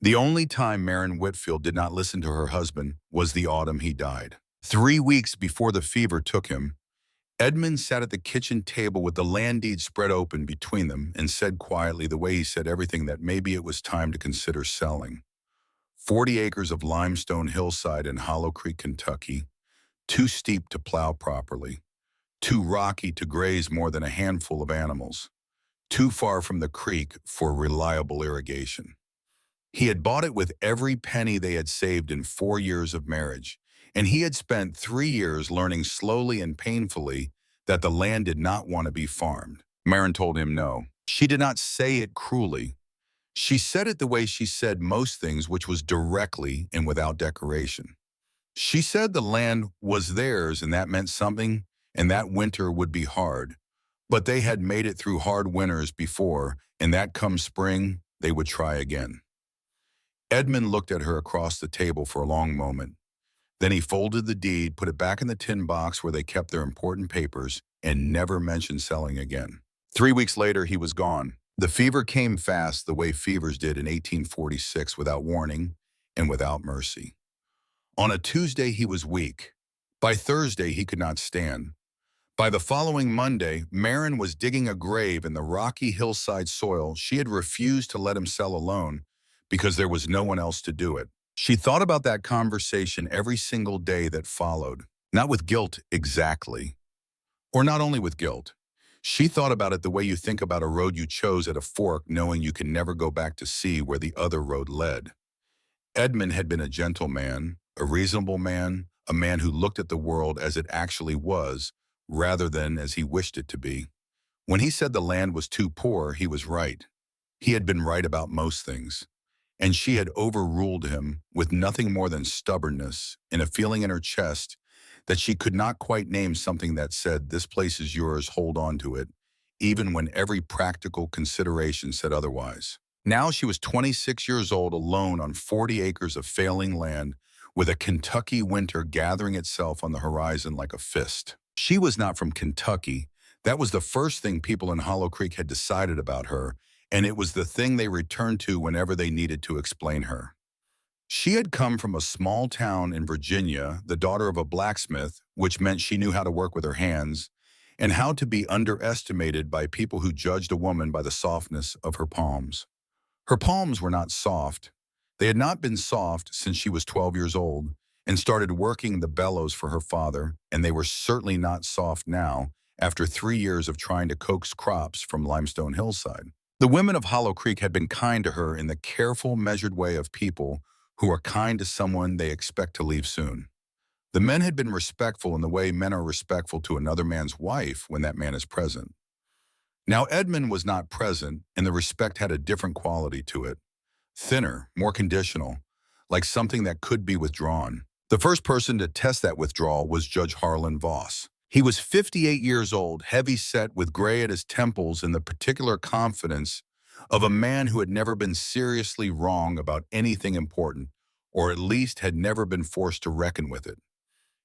The only time Maren Whitfield did not listen to her husband was the autumn he died. 3 weeks before the fever took him, Edmund sat at the kitchen table with the land deed spread open between them and said quietly, the way he said everything, that maybe it was time to consider selling. 40 acres of limestone hillside in Hollow Creek, Kentucky, too steep to plow properly, too rocky to graze more than a handful of animals, too far from the creek for reliable irrigation. He had bought it with every penny they had saved in 4 years of marriage, and he had spent 3 years learning slowly and painfully that the land did not want to be farmed. Maren told him no. She did not say it cruelly. She said it the way she said most things, which was directly and without decoration. She said the land was theirs and that meant something, and that winter would be hard. But they had made it through hard winters before, and that come spring, they would try again. Edmund looked at her across the table for a long moment. Then he folded the deed, put it back in the tin box where they kept their important papers, and never mentioned selling again. 3 weeks later, he was gone. The fever came fast, the way fevers did in 1846, without warning and without mercy. On a Tuesday, he was weak. By Thursday, he could not stand. By the following Monday, Maren was digging a grave in the rocky hillside soil she had refused to let him sell alone because there was no one else to do it. She thought about that conversation every single day that followed, not with guilt exactly, or not only with guilt. She thought about it the way you think about a road you chose at a fork, knowing you can never go back to see where the other road led. Edmund had been a gentle man, a reasonable man, a man who looked at the world as it actually was, rather than as he wished it to be. When he said the land was too poor, he was right. He had been right about most things. And she had overruled him with nothing more than stubbornness and a feeling in her chest that she could not quite name something that said, "This place is yours, hold on to it," even when every practical consideration said otherwise. Now she was 26 years old, alone on 40 acres of failing land, with a Kentucky winter gathering itself on the horizon like a fist. She was not from Kentucky. That was the first thing people in Hollow Creek had decided about her, and it was the thing they returned to whenever they needed to explain her. She had come from a small town in Virginia, the daughter of a blacksmith, which meant she knew how to work with her hands and how to be underestimated by people who judged a woman by the softness of her palms. Her palms were not soft. They had not been soft since she was 12 years old and started working the bellows for her father, and they were certainly not soft now after 3 years of trying to coax crops from limestone hillside. The women of Hollow Creek had been kind to her in the careful, measured way of people who are kind to someone they expect to leave soon. The men had been respectful in the way men are respectful to another man's wife when that man is present. Now Edmund was not present, and the respect had a different quality to it. Thinner, more conditional, like something that could be withdrawn. The first person to test that withdrawal was Judge Harlan Voss. He was 58 years old, heavy-set with gray at his temples and the particular confidence of a man who had never been seriously wrong about anything important, or at least had never been forced to reckon with it.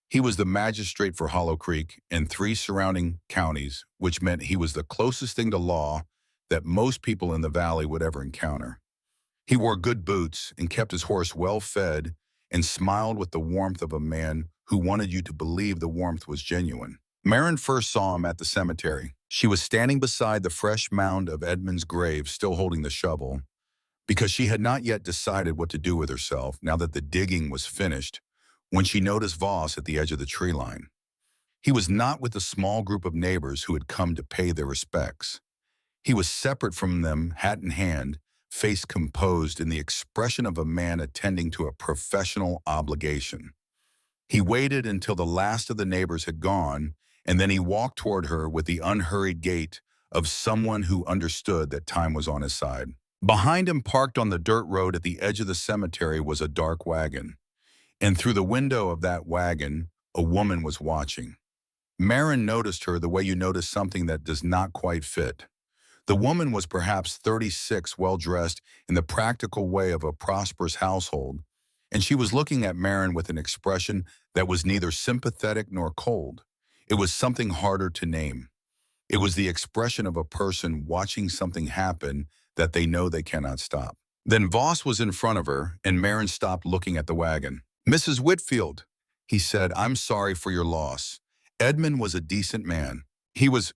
He was the magistrate for Hollow Creek and 3 surrounding counties, which meant he was the closest thing to law that most people in the valley would ever encounter. He wore good boots and kept his horse well fed and smiled with the warmth of a man who wanted you to believe the warmth was genuine. Maren first saw him at the cemetery. She was standing beside the fresh mound of Edmund's grave, still holding the shovel, because she had not yet decided what to do with herself now that the digging was finished, when she noticed Voss at the edge of the tree line. He was not with the small group of neighbors who had come to pay their respects. He was separate from them, hat in hand, face composed in the expression of a man attending to a professional obligation. He waited until the last of the neighbors had gone, and then he walked toward her with the unhurried gait of someone who understood that time was on his side. Behind him, parked on the dirt road at the edge of the cemetery, was a dark wagon, and through the window of that wagon, a woman was watching. Maren noticed her the way you notice something that does not quite fit. The woman was perhaps 36, well-dressed in the practical way of a prosperous household, and she was looking at Maren with an expression that was neither sympathetic nor cold. It was something harder to name. It was the expression of a person watching something happen that they know they cannot stop. Then Voss was in front of her, and Marin stopped looking at the wagon. "Mrs. Whitfield," he said, "I'm sorry for your loss. Edmund was a decent man."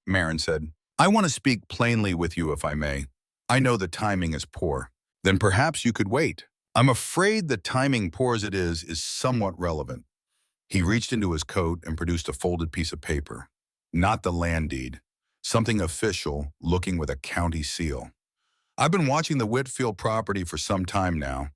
Marin said. "I want to speak plainly with you if I may. I know the timing is poor. Then perhaps you could wait." "I'm afraid the timing, poor as it is somewhat relevant." He reached into his coat and produced a folded piece of paper. Not the land deed. Something official, looking with a county seal. "I've been watching the Whitfield property for some time now.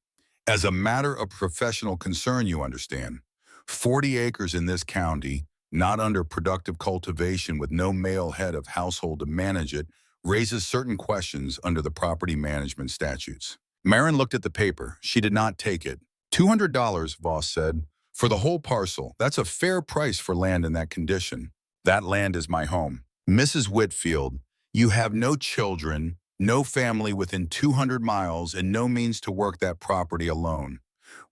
As a matter of professional concern, you understand. 40 acres in this county, not under productive cultivation with no male head of household to manage it, raises certain questions under the property management statutes." Marin looked at the paper. She did not take it. $200, Voss said. "For the whole parcel. That's a fair price for land in that condition." "That land is my home." "Mrs. Whitfield, you have no children, no family within 200 miles, and no means to work that property alone.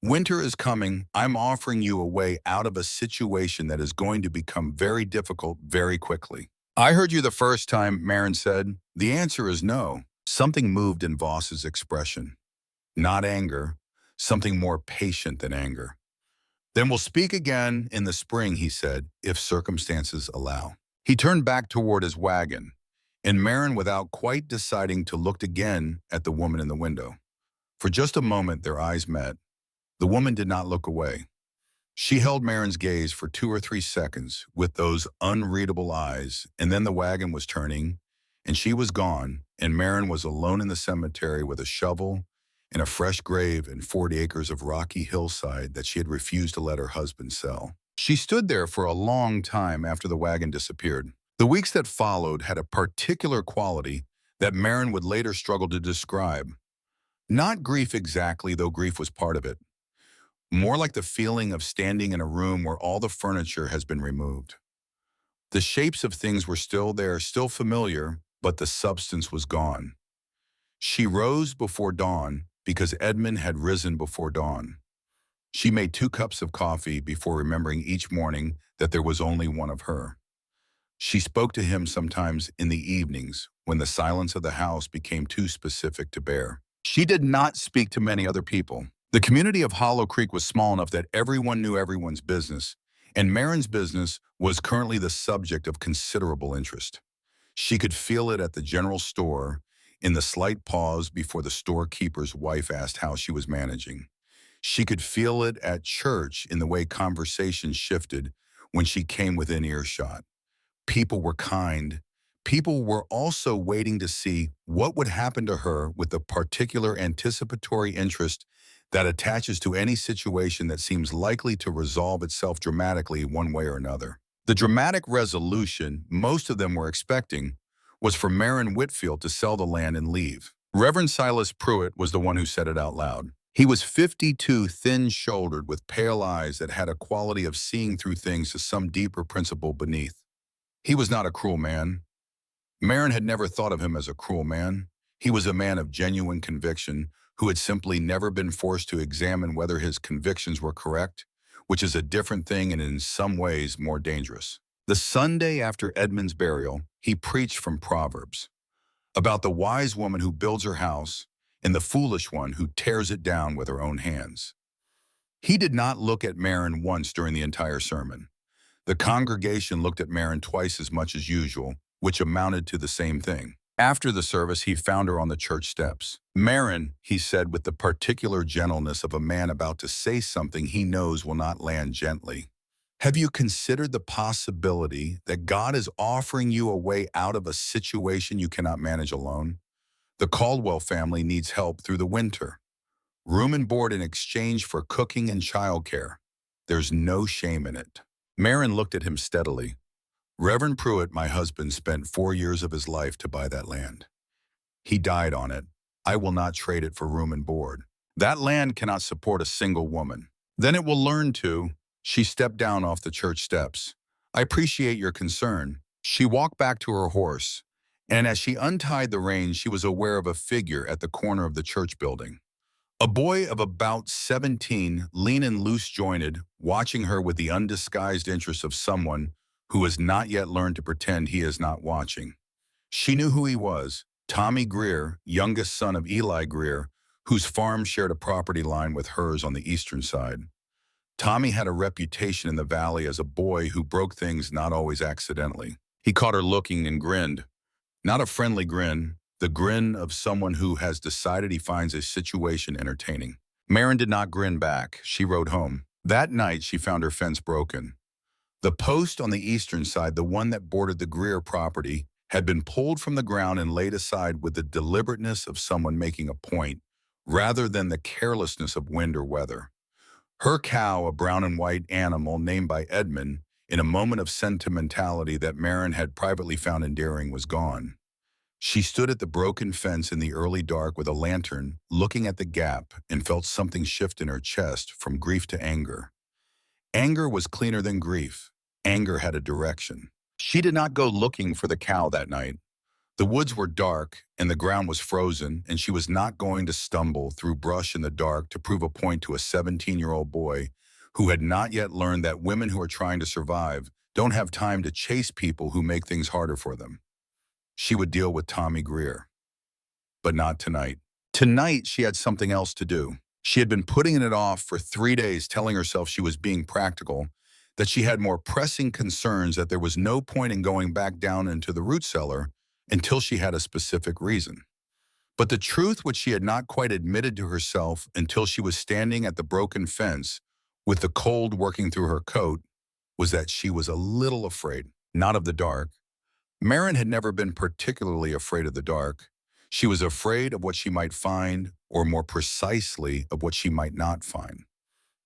Winter is coming. I'm offering you a way out of a situation that is going to become very difficult very quickly." "I heard you the first time," Marin said. "The answer is no." Something moved in Voss's expression. Not anger, something more patient than anger. "Then we'll speak again in the spring," he said, "if circumstances allow." He turned back toward his wagon, and Marin, without quite deciding to, looked again at the woman in the window. For just a moment their eyes met. The woman did not look away. She held Marin's gaze for 2 or 3 seconds with those unreadable eyes, and then the wagon was turning, and she was gone, and Marin was alone in the cemetery with a shovel and a fresh grave and 40 acres of rocky hillside that she had refused to let her husband sell. She stood there for a long time after the wagon disappeared. The weeks that followed had a particular quality that Marin would later struggle to describe. Not grief exactly, though grief was part of it. More like the feeling of standing in a room where all the furniture has been removed. The shapes of things were still there, still familiar, but the substance was gone. She rose before dawn because Edmund had risen before dawn. She made 2 cups of coffee before remembering each morning that there was only one of her. She spoke to him sometimes in the evenings when the silence of the house became too specific to bear. She did not speak to many other people. The community of Hollow Creek was small enough that everyone knew everyone's business, and Marin's business was currently the subject of considerable interest. She could feel it at the general store, in the slight pause before the storekeeper's wife asked how she was managing. She could feel it at church in the way conversation shifted when she came within earshot. People were kind. People were also waiting to see what would happen to her with the particular anticipatory interest that attaches to any situation that seems likely to resolve itself dramatically one way or another. The dramatic resolution most of them were expecting was for Marin Whitfield to sell the land and leave. Reverend Silas Pruitt was the one who said it out loud. He was 52, thin-shouldered, with pale eyes that had a quality of seeing through things to some deeper principle beneath. He was not a cruel man. Marin had never thought of him as a cruel man. He was a man of genuine conviction who had simply never been forced to examine whether his convictions were correct, which is a different thing and in some ways more dangerous. The Sunday after Edmund's burial, he preached from Proverbs about the wise woman who builds her house and the foolish one who tears it down with her own hands. He did not look at Marin once during the entire sermon. The congregation looked at Marin twice as much as usual, which amounted to the same thing. After the service, he found her on the church steps. "Marin," he said with the particular gentleness of a man about to say something he knows will not land gently, "have you considered the possibility that God is offering you a way out of a situation you cannot manage alone? The Caldwell family needs help through the winter. Room and board in exchange for cooking and childcare. There's no shame in it." Marin looked at him steadily. "Reverend Pruitt, my husband, spent 4 years of his life to buy that land. He died on it. I will not trade it for room and board. That land cannot support a single woman. Then it will learn to." She stepped down off the church steps. "I appreciate your concern." She walked back to her horse, and as she untied the reins, she was aware of a figure at the corner of the church building. A boy of about 17, lean and loose-jointed, watching her with the undisguised interest of someone who has not yet learned to pretend he is not watching. She knew who he was, Tommy Greer, youngest son of Eli Greer, whose farm shared a property line with hers on the eastern side. Tommy had a reputation in the valley as a boy who broke things not always accidentally. He caught her looking and grinned. Not a friendly grin, the grin of someone who has decided he finds a situation entertaining. Marin did not grin back. She rode home. That night, she found her fence broken. The post on the eastern side, the one that bordered the Greer property, had been pulled from the ground and laid aside with the deliberateness of someone making a point, rather than the carelessness of wind or weather. Her cow, a brown and white animal named by Edmund, in a moment of sentimentality that Marin had privately found endearing, was gone. She stood at the broken fence in the early dark with a lantern, looking at the gap, and felt something shift in her chest from grief to anger. Anger was cleaner than grief. Anger had a direction. She did not go looking for the cow that night. The woods were dark, and the ground was frozen, and she was not going to stumble through brush in the dark to prove a point to a 17-year-old boy who had not yet learned that women who are trying to survive don't have time to chase people who make things harder for them. She would deal with Tommy Greer. But not tonight. Tonight, she had something else to do. She had been putting it off for 3 days, telling herself she was being practical, that she had more pressing concerns, that there was no point in going back down into the root cellar until she had a specific reason. But the truth, which she had not quite admitted to herself until she was standing at the broken fence with the cold working through her coat, was that she was a little afraid, not of the dark. Marin had never been particularly afraid of the dark. She was afraid of what she might find, or more precisely, of what she might not find.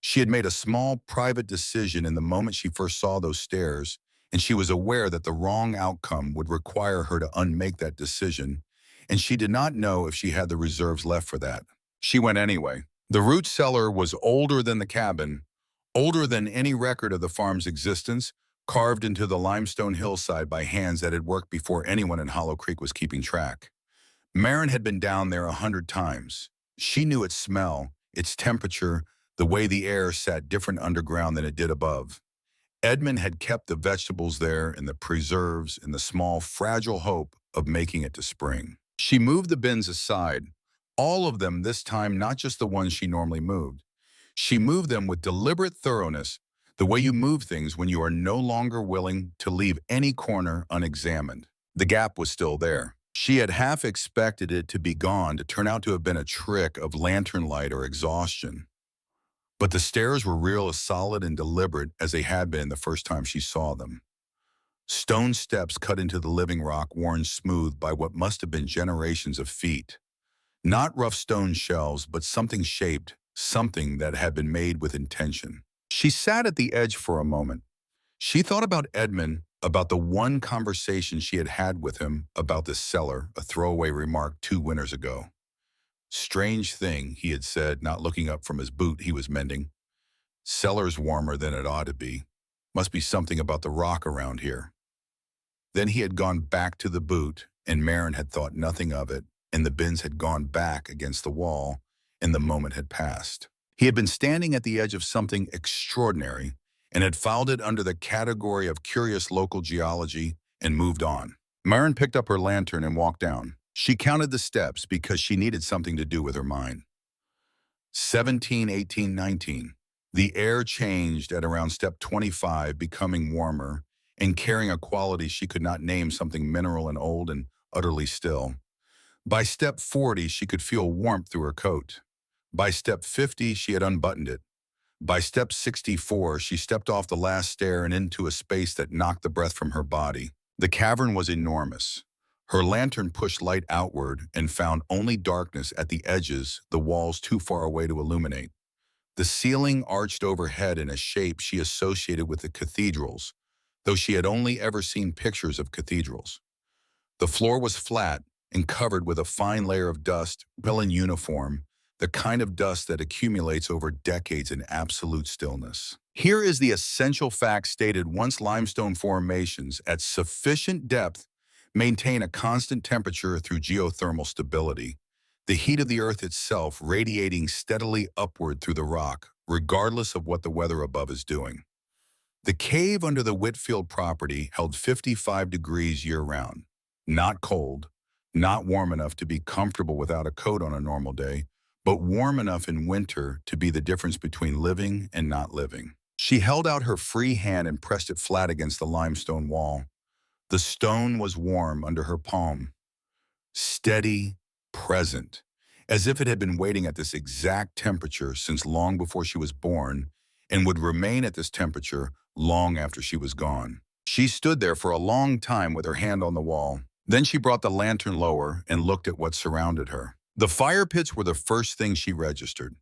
She had made a small, private decision in the moment she first saw those stairs, and she was aware that the wrong outcome would require her to unmake that decision, and she did not know if she had the reserves left for that. She went anyway. The root cellar was older than the cabin, older than any record of the farm's existence, carved into the limestone hillside by hands that had worked before anyone in Hollow Creek was keeping track. Marin had been down there 100 times. She knew its smell, its temperature, the way the air sat different underground than it did above. Edmund had kept the vegetables there and the preserves in the small, fragile hope of making it to spring. She moved the bins aside, all of them this time, not just the ones she normally moved. She moved them with deliberate thoroughness, the way you move things when you are no longer willing to leave any corner unexamined. The gap was still there. She had half expected it to be gone, to turn out to have been a trick of lantern light or exhaustion. But the stairs were real, as solid and deliberate as they had been the first time she saw them. Stone steps cut into the living rock, worn smooth by what must have been generations of feet. Not rough stone shelves, but something shaped, something that had been made with intention. She sat at the edge for a moment. She thought about Edmund, about the one conversation she had had with him about this cellar, a throwaway remark 2 winters ago. Strange thing, he had said, not looking up from his boot he was mending. Cellar's warmer than it ought to be. Must be something about the rock around here. Then he had gone back to the boot, and Marin had thought nothing of it, and the bins had gone back against the wall, and the moment had passed. He had been standing at the edge of something extraordinary, and had filed it under the category of curious local geology and moved on. Marin picked up her lantern and walked down. She counted the steps because she needed something to do with her mind. 17, 18, 19. The air changed at around step 25, becoming warmer and carrying a quality she could not name, something mineral and old and utterly still. By step 40, she could feel warmth through her coat. By step 50, she had unbuttoned it. By step 64, she stepped off the last stair and into a space that knocked the breath from her body. The cavern was enormous. Her lantern pushed light outward and found only darkness at the edges, the walls too far away to illuminate. The ceiling arched overhead in a shape she associated with the cathedrals, though she had only ever seen pictures of cathedrals. The floor was flat and covered with a fine layer of dust, well in uniform, the kind of dust that accumulates over decades in absolute stillness. Here is the essential fact stated: once limestone formations at sufficient depth maintain a constant temperature through geothermal stability, the heat of the earth itself radiating steadily upward through the rock, regardless of what the weather above is doing. The cave under the Whitfield property held 55 degrees year-round. Not cold, not warm enough to be comfortable without a coat on a normal day, but warm enough in winter to be the difference between living and not living. She held out her free hand and pressed it flat against the limestone wall. The stone was warm under her palm, steady, present, as if it had been waiting at this exact temperature since long before she was born and would remain at this temperature long after she was gone. She stood there for a long time with her hand on the wall. Then she brought the lantern lower and looked at what surrounded her. The fire pits were the first thing she registered.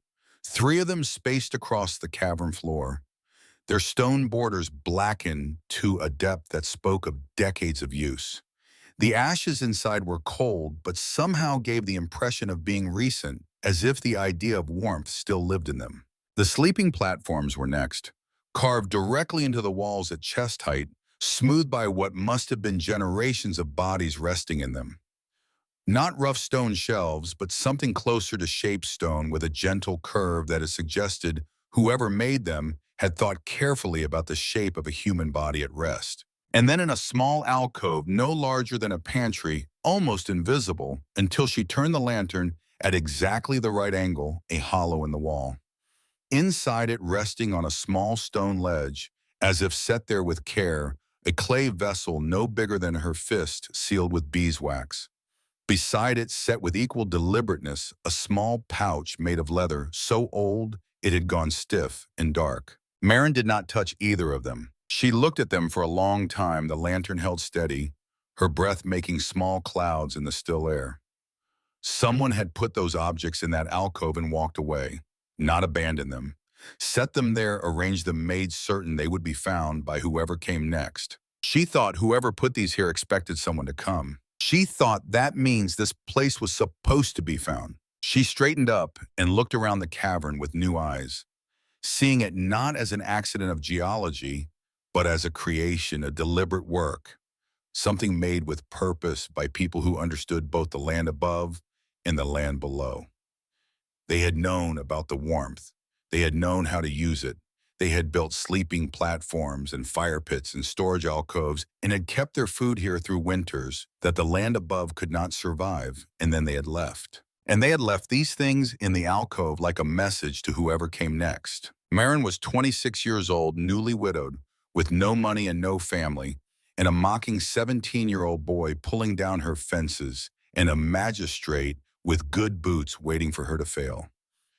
3 of them spaced across the cavern floor, their stone borders blackened to a depth that spoke of decades of use. The ashes inside were cold, but somehow gave the impression of being recent, as if the idea of warmth still lived in them. The sleeping platforms were next, carved directly into the walls at chest height, smoothed by what must have been generations of bodies resting in them. Not rough stone shelves, but something closer to shaped stone with a gentle curve that has suggested whoever made them had thought carefully about the shape of a human body at rest. And then in a small alcove no larger than a pantry, almost invisible, until she turned the lantern at exactly the right angle, a hollow in the wall. Inside it, resting on a small stone ledge, as if set there with care, a clay vessel no bigger than her fist sealed with beeswax. Beside it, set with equal deliberateness, a small pouch made of leather so old it had gone stiff and dark. Maren did not touch either of them. She looked at them for a long time, the lantern held steady, her breath making small clouds in the still air. Someone had put those objects in that alcove and walked away, not abandoned them. Set them there, arranged them, made certain they would be found by whoever came next. She thought whoever put these here expected someone to come. She thought that means this place was supposed to be found. She straightened up and looked around the cavern with new eyes, seeing it not as an accident of geology, but as a creation, a deliberate work, something made with purpose by people who understood both the land above and the land below. They had known about the warmth. They had known how to use it. They had built sleeping platforms and fire pits and storage alcoves and had kept their food here through winters that the land above could not survive, and then they had left. And they had left these things in the alcove like a message to whoever came next. Maren was 26 years old, newly widowed, with no money and no family, and a mocking 17-year-old boy pulling down her fences, and a magistrate with good boots waiting for her to fail.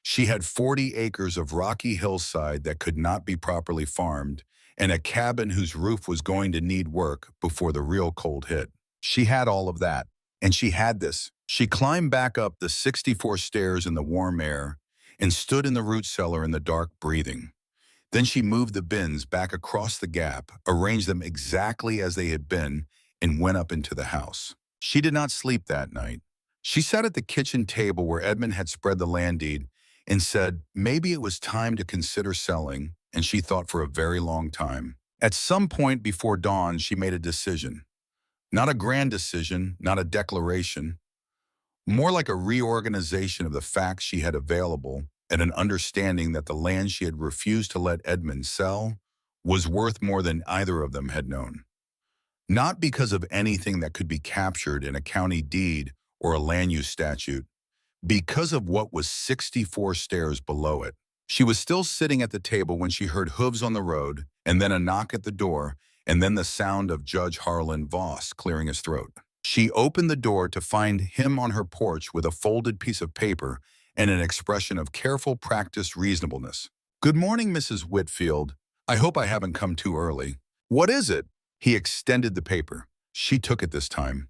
She had 40 acres of rocky hillside that could not be properly farmed, and a cabin whose roof was going to need work before the real cold hit. She had all of that, and she had this. She climbed back up the 64 stairs in the warm air and stood in the root cellar in the dark, breathing. Then she moved the bins back across the gap, arranged them exactly as they had been, and went up into the house. She did not sleep that night. She sat at the kitchen table where Edmund had spread the land deed and said maybe it was time to consider selling, and she thought for a very long time. At some point before dawn, she made a decision. Not a grand decision, not a declaration, more like a reorganization of the facts she had available and an understanding that the land she had refused to let Edmund sell was worth more than either of them had known. Not because of anything that could be captured in a county deed or a land use statute, because of what was 64 stairs below it. She was still sitting at the table when she heard hooves on the road, and then a knock at the door, and then the sound of Judge Harlan Voss clearing his throat. She opened the door to find him on her porch with a folded piece of paper and an expression of careful, practiced reasonableness. "Good morning, Mrs. Whitfield. I hope I haven't come too early." "What is it?" He extended the paper. She took it this time.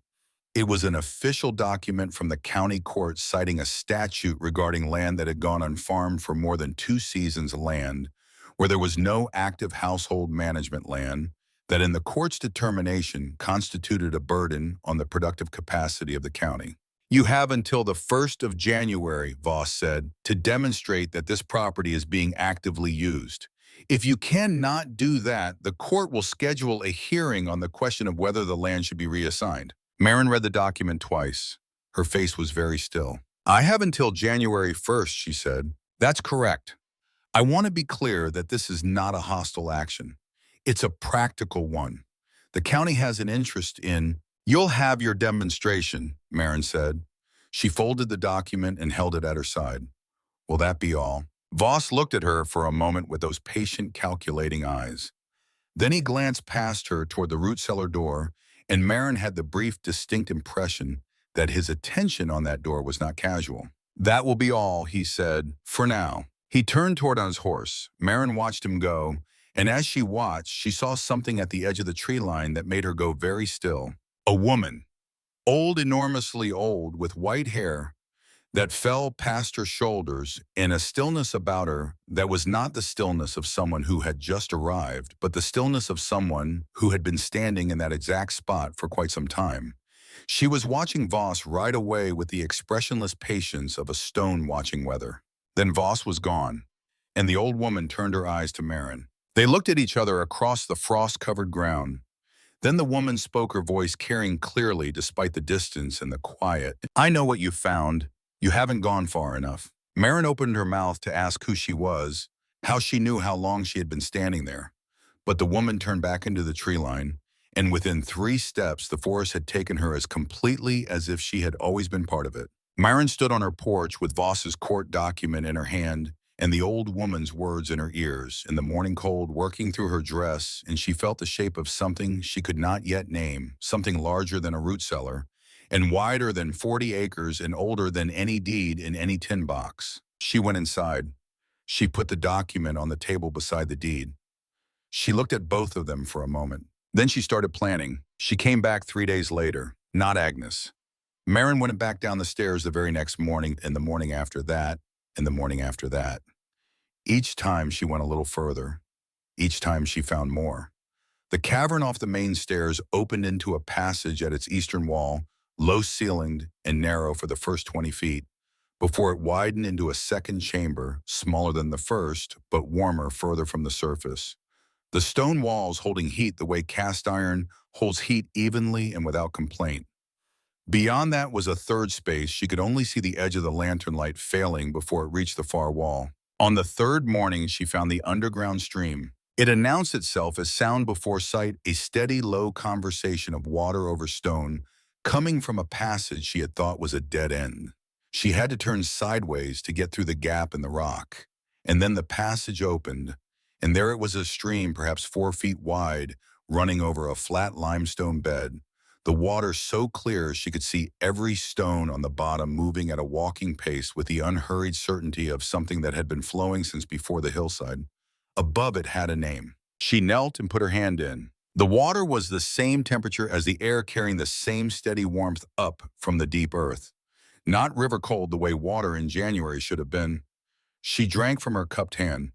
It was an official document from the county court citing a statute regarding land that had gone unfarmed for more than 2 seasons, land where there was no active household management land, that in the court's determination constituted a burden on the productive capacity of the county. "You have until the 1st of January, Voss said, to demonstrate that this property is being actively used. If you cannot do that, the court will schedule a hearing on the question of whether the land should be reassigned." Maren read the document twice. Her face was very still. "I have until January 1st, she said. "That's correct. I want to be clear that this is not a hostile action. It's a practical one. The county has an interest in—" "You'll have your demonstration," Maren said. She folded the document and held it at her side. Will that be all? Voss looked at her for a moment with those patient, calculating eyes. Then he glanced past her toward the root cellar door, and Marin had the brief, distinct impression that his attention on that door was not casual. That will be all, he said, for now. He turned toward on his horse. Marin watched him go, and as she watched, she saw something at the edge of the tree line that made her go very still. A woman, old, enormously old, with white hair that fell past her shoulders, and a stillness about her that was not the stillness of someone who had just arrived, but the stillness of someone who had been standing in that exact spot for quite some time. She was watching Voss right away with the expressionless patience of a stone watching weather. Then Voss was gone, and the old woman turned her eyes to Marin. They looked at each other across the frost-covered ground. Then the woman spoke, her voice carrying clearly despite the distance and the quiet. I know what you found. You haven't gone far enough. Marin opened her mouth to ask who she was, how she knew how long she had been standing there. But the woman turned back into the tree line, and within 3 steps, the forest had taken her as completely as if she had always been part of it. Marin stood on her porch with Voss's court document in her hand and the old woman's words in her ears, in the morning cold working through her dress, and she felt the shape of something she could not yet name, something larger than a root cellar, and wider than 40 acres and older than any deed in any tin box. She went inside. She put the document on the table beside the deed. She looked at both of them for a moment. Then she started planning. She came back 3 days later, not Agnes. Marin went back down the stairs the very next morning, and the morning after that, and the morning after that. Each time she went a little further. Each time she found more. The cavern off the main stairs opened into a passage at its eastern wall, low-ceilinged and narrow for the first 20 feet, before it widened into a second chamber, smaller than the first, but warmer further from the surface. The stone walls holding heat the way cast iron holds heat evenly and without complaint. Beyond that was a third space. She could only see the edge of the lantern light failing before it reached the far wall. On the third morning, she found the underground stream. It announced itself as sound before sight, a steady, low conversation of water over stone, coming from a passage she had thought was a dead end. She had to turn sideways to get through the gap in the rock. And then the passage opened, and there it was, a stream perhaps 4 feet wide, running over a flat limestone bed. The water so clear she could see every stone on the bottom moving at a walking pace with the unhurried certainty of something that had been flowing since before the hillside. Above it had a name. She knelt and put her hand in. The water was the same temperature as the air, carrying the same steady warmth up from the deep earth. Not river cold the way water in January should have been. She drank from her cupped hand.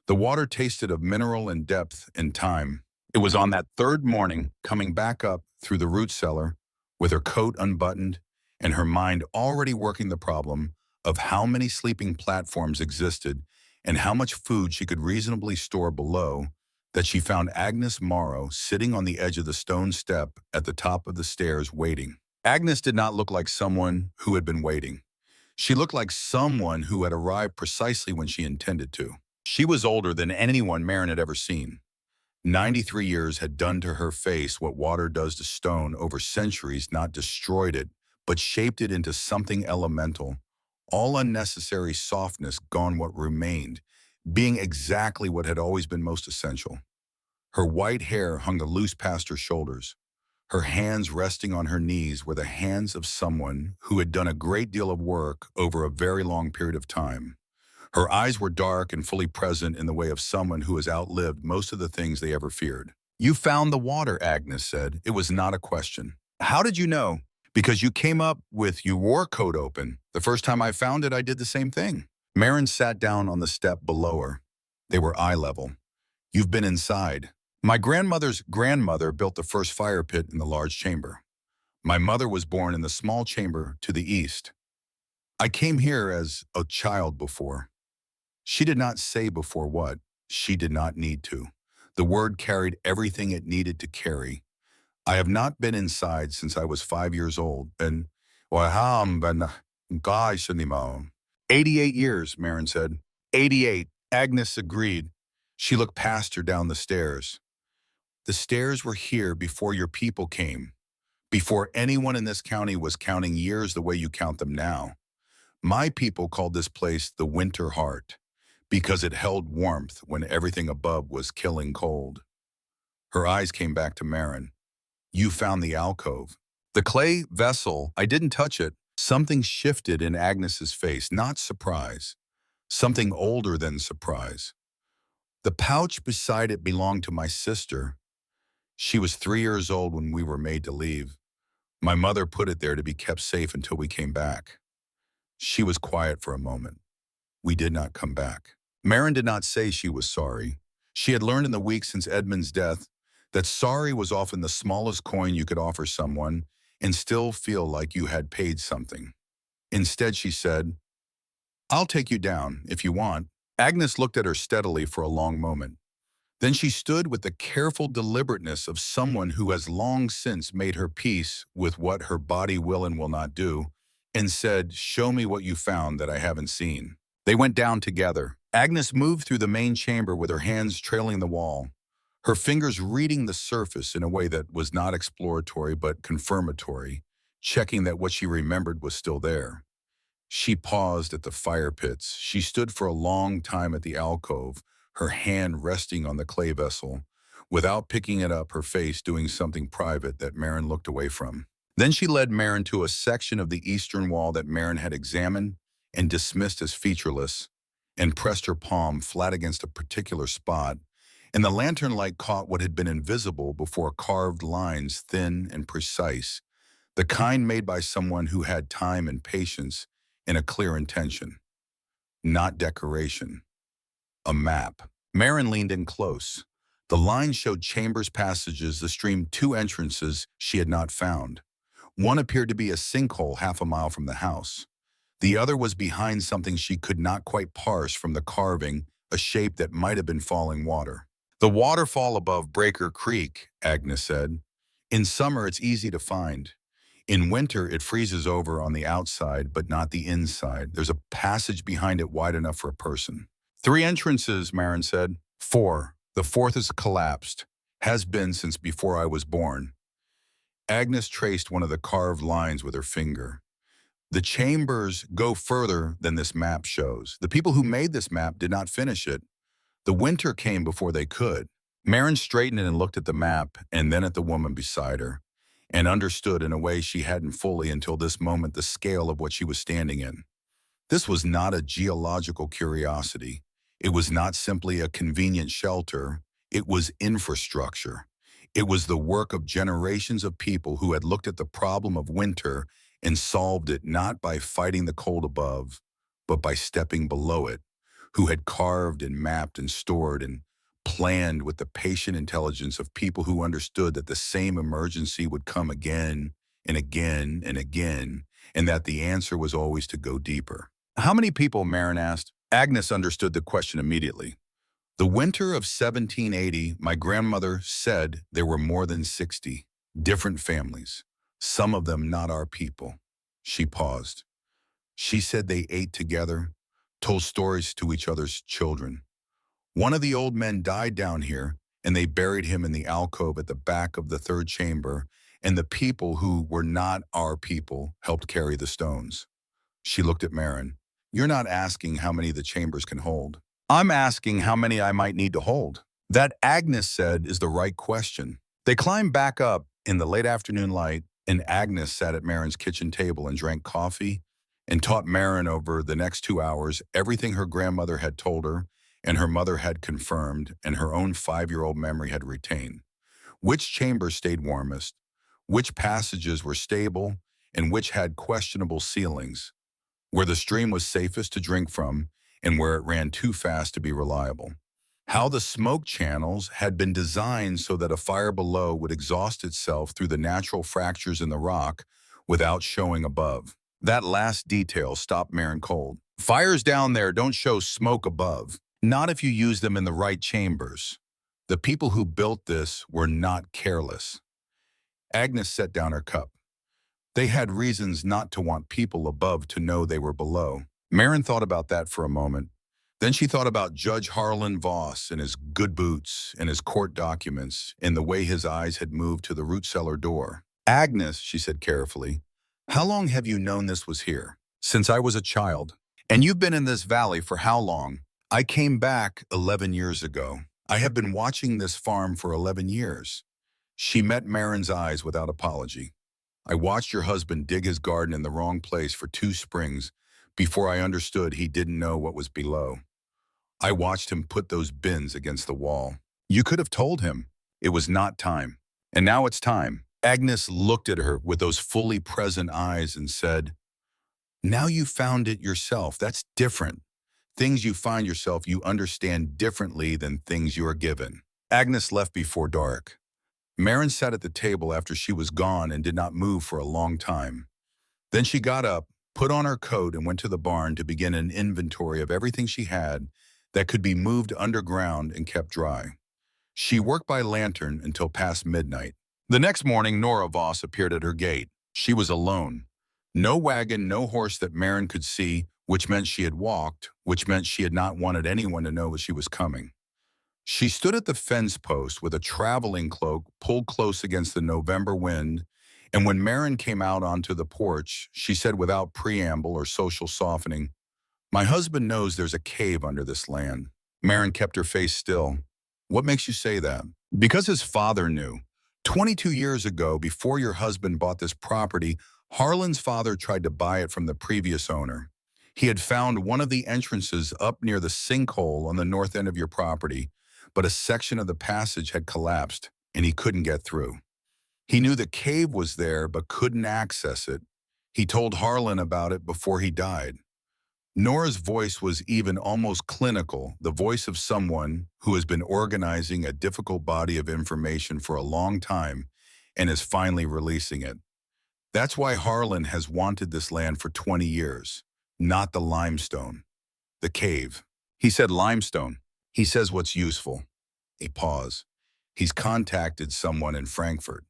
The water tasted of mineral and depth and time. It was on that third morning, coming back up through the root cellar, with her coat unbuttoned and her mind already working the problem of how many sleeping platforms existed and how much food she could reasonably store below, that she found Agnes Morrow sitting on the edge of the stone step at the top of the stairs waiting. Agnes did not look like someone who had been waiting. She looked like someone who had arrived precisely when she intended to. She was older than anyone Marin had ever seen. 93 years had done to her face what water does to stone over centuries, not destroyed it, but shaped it into something elemental. All unnecessary softness gone, what remained, being exactly what had always been most essential. Her white hair hung loose past her shoulders. Her hands resting on her knees were the hands of someone who had done a great deal of work over a very long period of time. Her eyes were dark and fully present in the way of someone who has outlived most of the things they ever feared. You found the water, Agnes said. It was not a question. How did you know? Because you came up with your coat open. The first time I found it, I did the same thing. Marin sat down on the step below her. They were eye level. You've been inside. My grandmother's grandmother built the first fire pit in the large chamber. My mother was born in the small chamber to the east. I came here as a child before. She did not say before what. She did not need to. The word carried everything it needed to carry. I have not been inside since I was 5 years old, and 88 years, Marin said. 88, Agnes agreed. She looked past her down the stairs. The stairs were here before your people came, before anyone in this county was counting years the way you count them now. My people called this place the Winter Heart because it held warmth when everything above was killing cold. Her eyes came back to Marin. You found the alcove. The clay vessel, I didn't touch it. Something shifted in Agnes's face, not surprise. Something older than surprise. The pouch beside it belonged to my sister. She was 3 years old when we were made to leave. My mother put it there to be kept safe until we came back. She was quiet for a moment. We did not come back. Marin did not say she was sorry. She had learned in the weeks since Edmund's death that sorry was often the smallest coin you could offer someone and still feel like you had paid something. Instead, she said, I'll take you down if you want. Agnes looked at her steadily for a long moment. Then she stood with the careful deliberateness of someone who has long since made her peace with what her body will and will not do, and said, show me what you found that I haven't seen. They went down together. Agnes moved through the main chamber with her hands trailing the wall, her fingers reading the surface in a way that was not exploratory but confirmatory, checking that what she remembered was still there. She paused at the fire pits. She stood for a long time at the alcove, her hand resting on the clay vessel, without picking it up, her face doing something private that Marin looked away from. Then she led Marin to a section of the eastern wall that Marin had examined and dismissed as featureless, and pressed her palm flat against a particular spot, and the lantern light caught what had been invisible before carved lines, thin and precise, the kind made by someone who had time and patience and a clear intention. Not decoration. A map. Marin leaned in close. The lines showed chambers, passages, the stream, two entrances she had not found. One appeared to be a sinkhole half a mile from the house. The other was behind something she could not quite parse from the carving, a shape that might have been falling water. The waterfall above Breaker Creek, Agnes said. In summer, it's easy to find. In winter, it freezes over on the outside, but not the inside. There's a passage behind it wide enough for a person. 3 entrances, Marin said. 4. The 4th is collapsed. Has been since before I was born. Agnes traced one of the carved lines with her finger. The chambers go further than this map shows. The people who made this map did not finish it. The winter came before they could. Marin straightened and looked at the map and then at the woman beside her, and understood in a way she hadn't fully until this moment the scale of what she was standing in. This was not a geological curiosity. It was not simply a convenient shelter. It was infrastructure. It was the work of generations of people who had looked at the problem of winter and solved it not by fighting the cold above, but by stepping below it, who had carved and mapped and stored and planned with the patient intelligence of people who understood that the same emergency would come again and again and again, and that the answer was always to go deeper. How many people, Marin asked? Agnes understood the question immediately. The winter of 1780, my grandmother said there were more than 60 different families, some of them not our people. She paused. She said they ate together, told stories to each other's children. One of the old men died down here, and they buried him in the alcove at the back of the 3rd chamber, and the people who were not our people helped carry the stones. She looked at Marin. You're not asking how many the chambers can hold. I'm asking how many I might need to hold. That, Agnes said, is the right question. They climbed back up in the late afternoon light, and Agnes sat at Marin's kitchen table and drank coffee and taught Marin over the next 2 hours everything her grandmother had told her and her mother had confirmed and her own 5-year-old memory had retained. Which chamber stayed warmest, which passages were stable, and which had questionable ceilings, where the stream was safest to drink from and where it ran too fast to be reliable. How the smoke channels had been designed so that a fire below would exhaust itself through the natural fractures in the rock without showing above. That last detail stopped Marin cold. Fires down there don't show smoke above, not if you use them in the right chambers. The people who built this were not careless. Agnes set down her cup. They had reasons not to want people above to know they were below. Marin thought about that for a moment. Then she thought about Judge Harlan Voss and his good boots and his court documents and the way his eyes had moved to the root cellar door. Agnes, she said carefully, how long have you known this was here? Since I was a child. And you've been in this valley for how long? I came back 11 years ago. I have been watching this farm for 11 years. She met Marin's eyes without apology. I watched your husband dig his garden in the wrong place for 2 springs before I understood he didn't know what was below. I watched him put those bins against the wall. You could have told him it was not time. And now it's time. Agnes looked at her with those fully present eyes and said, now you found it yourself. That's different. Things you find yourself, you understand differently than things you are given. Agnes left before dark. Marin sat at the table after she was gone and did not move for a long time. Then she got up, put on her coat, and went to the barn to begin an inventory of everything she had that could be moved underground and kept dry. She worked by lantern until past midnight. The next morning, Nora Voss appeared at her gate. She was alone. No wagon, no horse that Marin could see, which meant she had walked, which meant she had not wanted anyone to know that she was coming. She stood at the fence post with a traveling cloak pulled close against the November wind, and when Marin came out onto the porch, she said without preamble or social softening, my husband knows there's a cave under this land. Marin kept her face still. What makes you say that? Because his father knew. 22 years ago, before your husband bought this property, Harlan's father tried to buy it from the previous owner. He had found one of the entrances up near the sinkhole on the north end of your property, but a section of the passage had collapsed, and he couldn't get through. He knew the cave was there, but couldn't access it. He told Harlan about it before he died. Nora's voice was even almost clinical, the voice of someone who has been organizing a difficult body of information for a long time and is finally releasing it. That's why Harlan has wanted this land for 20 years, not the limestone, the cave. He said limestone. He says what's useful. A pause. He's contacted someone in Frankfurt,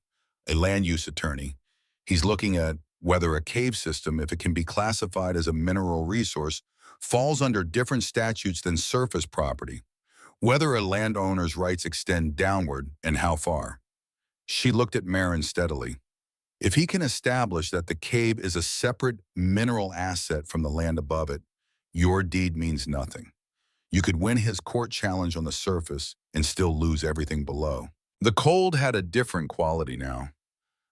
a land use attorney. He's looking at whether a cave system, if it can be classified as a mineral resource, falls under different statutes than surface property, whether a landowner's rights extend downward and how far. She looked at Marin steadily. If he can establish that the cave is a separate mineral asset from the land above it, your deed means nothing. You could win his court challenge on the surface and still lose everything below. The cold had a different quality now.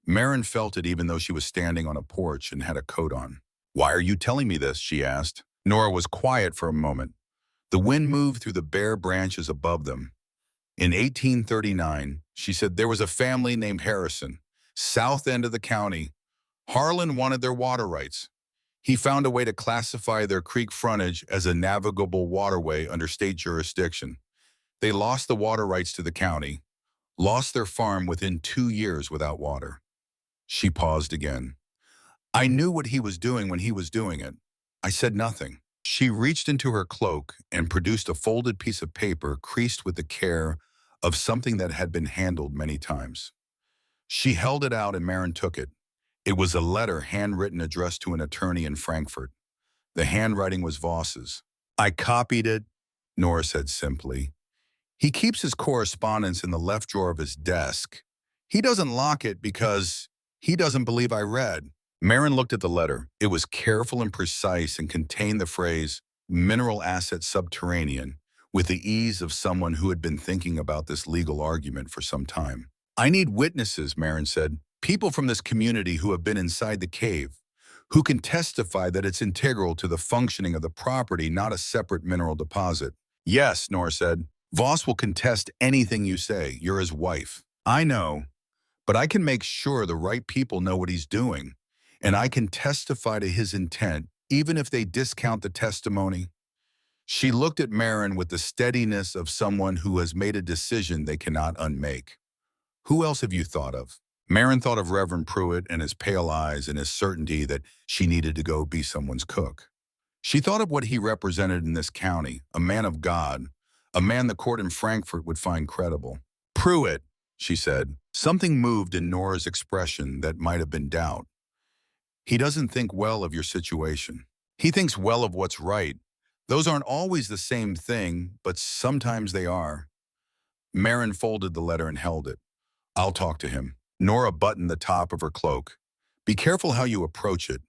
Marin felt it even though she was standing on a porch and had a coat on. Why are you telling me this? She asked. Nora was quiet for a moment. The wind moved through the bare branches above them. In 1839, she said there was a family named Harrison, south end of the county. Harlan wanted their water rights. He found a way to classify their creek frontage as a navigable waterway under state jurisdiction. They lost the water rights to the county, lost their farm within 2 years without water. She paused again. I knew what he was doing when he was doing it. I said nothing. She reached into her cloak and produced a folded piece of paper creased with the care of something that had been handled many times. She held it out and Marin took it. It was a letter handwritten addressed to an attorney in Frankfurt. The handwriting was Voss's. I copied it, Nora said simply. He keeps his correspondence in the left drawer of his desk. He doesn't lock it because he doesn't believe I read. Marin looked at the letter. It was careful and precise and contained the phrase, mineral asset subterranean, with the ease of someone who had been thinking about this legal argument for some time. I need witnesses, Marin said, people from this community who have been inside the cave, who can testify that it's integral to the functioning of the property, not a separate mineral deposit. Yes, Nora said. Voss will contest anything you say. You're his wife. I know, but I can make sure the right people know what he's doing, and I can testify to his intent, even if they discount the testimony. She looked at Marin with the steadiness of someone who has made a decision they cannot unmake. Who else have you thought of? Marin thought of Reverend Pruitt and his pale eyes and his certainty that she needed to go be someone's cook. She thought of what he represented in this county, a man of God, a man the court in Frankfurt would find credible. Pruitt, she said. Something moved in Nora's expression that might have been doubt. He doesn't think well of your situation. He thinks well of what's right. Those aren't always the same thing, but sometimes they are. Marin folded the letter and held it. I'll talk to him. Nora buttoned the top of her cloak. Be careful how you approach it.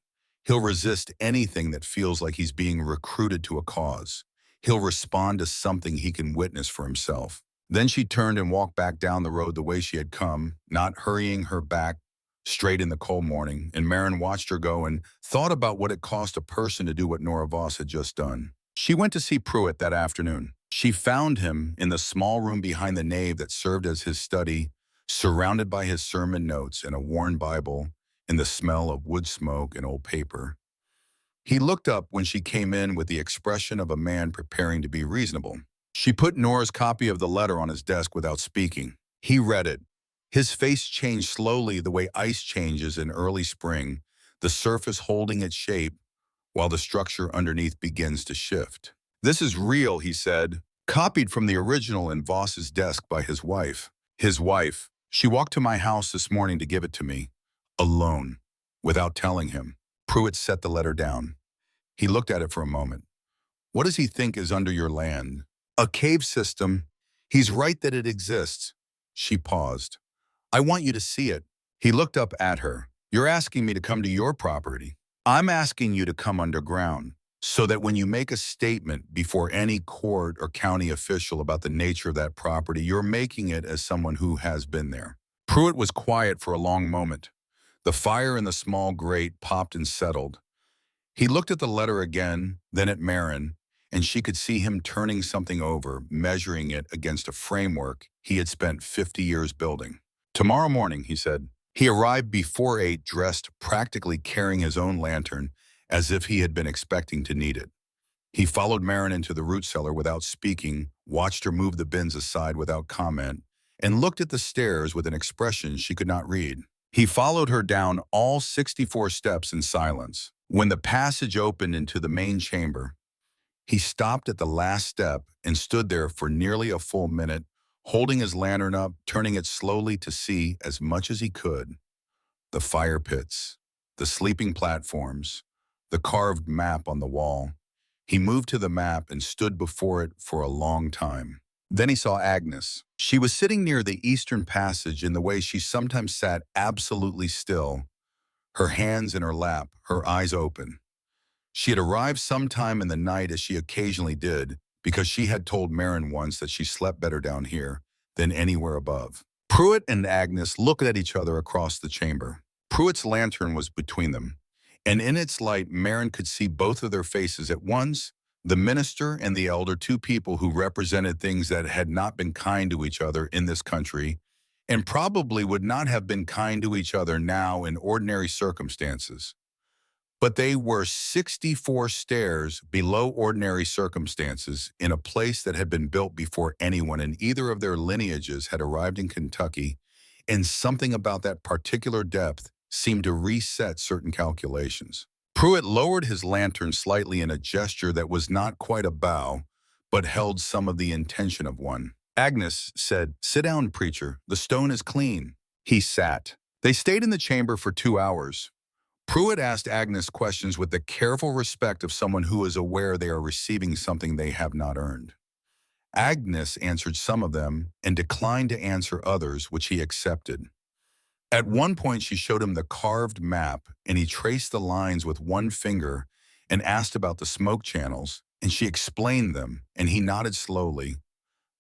He'll resist anything that feels like he's being recruited to a cause. He'll respond to something he can witness for himself. Then she turned and walked back down the road the way she had come, not hurrying her back straight in the cold morning, and Marin watched her go and thought about what it cost a person to do what Nora Voss had just done. She went to see Pruitt that afternoon. She found him in the small room behind the nave that served as his study, surrounded by his sermon notes and a worn Bible, and the smell of wood smoke and old paper. He looked up when she came in with the expression of a man preparing to be reasonable. She put Nora's copy of the letter on his desk without speaking. He read it. His face changed slowly the way ice changes in early spring, the surface holding its shape while the structure underneath begins to shift. "This is real," he said, copied from the original in Voss's desk by his wife. His wife. "She walked to my house this morning to give it to me, alone, without telling him." Pruitt set the letter down. He looked at it for a moment. "What does he think is under your land?" "A cave system. He's right that it exists." She paused. "I want you to see it." He looked up at her. "You're asking me to come to your property. I'm asking you to come underground, so that when you make a statement before any court or county official about the nature of that property, you're making it as someone who has been there." Pruitt was quiet for a long moment. The fire in the small grate popped and settled. He looked at the letter again, then at Marin, and she could see him turning something over, measuring it against a framework he had spent 50 years building. "Tomorrow morning," he said. He arrived before 8, dressed, practically carrying his own lantern, as if he had been expecting to need it. He followed Marin into the root cellar without speaking, watched her move the bins aside without comment, and looked at the stairs with an expression she could not read. He followed her down all 64 steps in silence. When the passage opened into the main chamber, he stopped at the last step and stood there for nearly a full minute, holding his lantern up, turning it slowly to see as much as he could. The fire pits, the sleeping platforms, the carved map on the wall. He moved to the map and stood before it for a long time. Then he saw Agnes. She was sitting near the eastern passage in the way she sometimes sat, absolutely still, her hands in her lap, her eyes open. She had arrived sometime in the night, as she occasionally did, because she had told Marin once that she slept better down here than anywhere above. Pruitt and Agnes looked at each other across the chamber. Pruitt's lantern was between them, and in its light Marin could see both of their faces at once, the minister and the elder, two people who represented things that had not been kind to each other in this country, and probably would not have been kind to each other now in ordinary circumstances. But they were 64 stairs below ordinary circumstances in a place that had been built before anyone in either of their lineages had arrived in Kentucky, and something about that particular depth seemed to reset certain calculations. Pruitt lowered his lantern slightly in a gesture that was not quite a bow, but held some of the intention of one. Agnes said, "Sit down, preacher. The stone is clean." He sat. They stayed in the chamber for 2 hours. Pruitt asked Agnes questions with the careful respect of someone who is aware they are receiving something they have not earned. Agnes answered some of them and declined to answer others, which he accepted. At one point, she showed him the carved map, and he traced the lines with one finger and asked about the smoke channels, and she explained them, and he nodded slowly,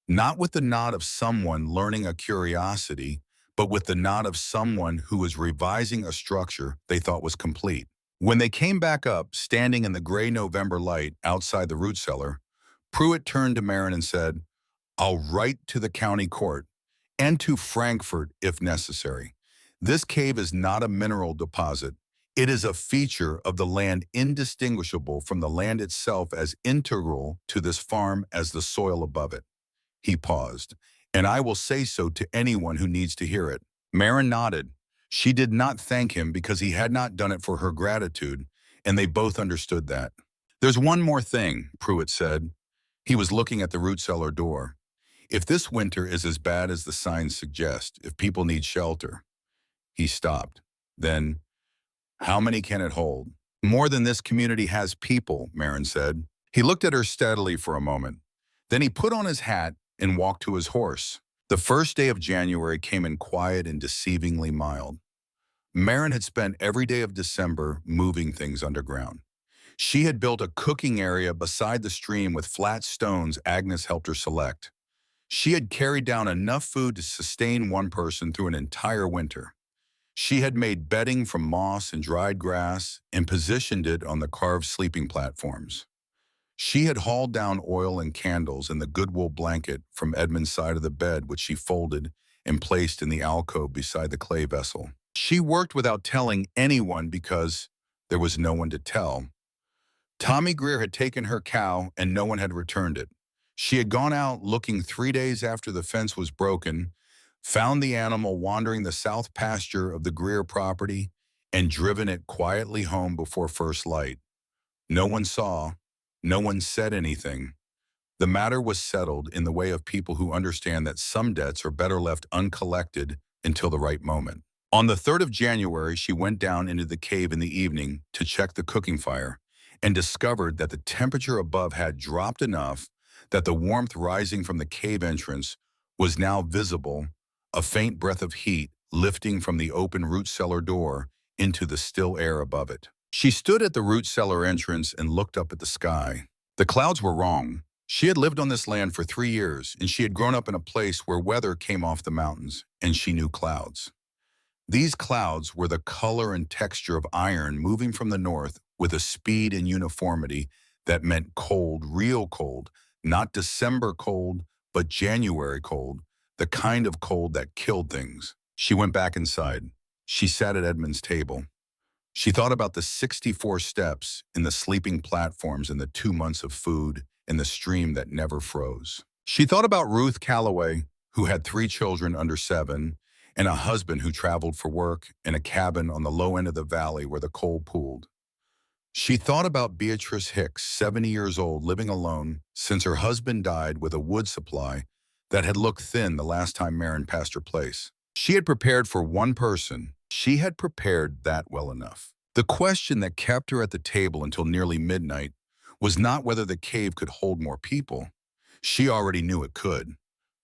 not with the nod of someone learning a curiosity, but with the nod of someone who was revising a structure they thought was complete. When they came back up, standing in the gray November light outside the root cellar, Pruitt turned to Marin and said, "I'll write to the county court, and to Frankfurt if necessary. This cave is not a mineral deposit. It is a feature of the land indistinguishable from the land itself, as integral to this farm as the soil above it." He paused. "And I will say so to anyone who needs to hear it." Marin nodded. She did not thank him because he had not done it for her gratitude, and they both understood that. "There's one more thing," Pruitt said. He was looking at the root cellar door. "If this winter is as bad as the signs suggest, if people need shelter." He stopped. Then, "How many can it hold?" "More than this community has people," Marin said. He looked at her steadily for a moment. Then he put on his hat and walked to his horse. The first day of January came in quiet and deceivingly mild. Marin had spent every day of December moving things underground. She had built a cooking area beside the stream with flat stones Agnes helped her select. She had carried down enough food to sustain one person through an entire winter. She had made bedding from moss and dried grass and positioned it on the carved sleeping platforms. She had hauled down oil and candles and the good wool blanket from Edmund's side of the bed, which she folded and placed in the alcove beside the clay vessel. She worked without telling anyone because there was no one to tell. Tommy Greer had taken her cow and no one had returned it. She had gone out looking 3 days after the fence was broken, found the animal wandering the south pasture of the Greer property, and driven it quietly home before first light. No one saw, no one said anything. The matter was settled in the way of people who understand that some debts are better left uncollected until the right moment. On the 3rd of January, she went down into the cave in the evening to check the cooking fire and discovered that the temperature above had dropped enough that the warmth rising from the cave entrance was now visible, a faint breath of heat lifting from the open root cellar door into the still air above it. She stood at the root cellar entrance and looked up at the sky. The clouds were wrong. She had lived on this land for 3 years, and she had grown up in a place where weather came off the mountains, and she knew clouds. These clouds were the color and texture of iron moving from the north with a speed and uniformity that meant cold, real cold, not December cold, but January cold, the kind of cold that killed things. She went back inside. She sat at Edmund's table. She thought about the 64 steps in the sleeping platforms and the 2 months of food and the stream that never froze. She thought about Ruth Calloway, who had 3 children under 7, and a husband who traveled for work in a cabin on the low end of the valley where the coal pooled. She thought about Beatrice Hicks, 70 years old, living alone since her husband died with a wood supply that had looked thin the last time Marin passed her place. She had prepared for one person. She had prepared that well enough. The question that kept her at the table until nearly midnight was not whether the cave could hold more people. She already knew it could.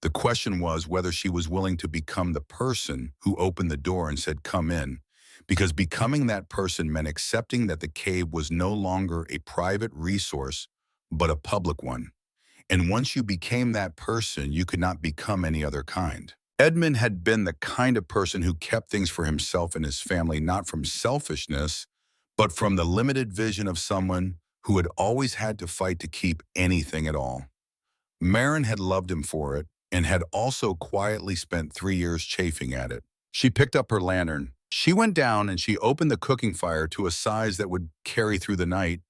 The question was whether she was willing to become the person who opened the door and said, "Come in," because becoming that person meant accepting that the cave was no longer a private resource, but a public one. And once you became that person, you could not become any other kind. Edmund had been the kind of person who kept things for himself and his family, not from selfishness, but from the limited vision of someone who had always had to fight to keep anything at all. Marin had loved him for it and had also quietly spent 3 years chafing at it. She picked up her lantern. She went down and she opened the cooking fire to a size that would carry through the night,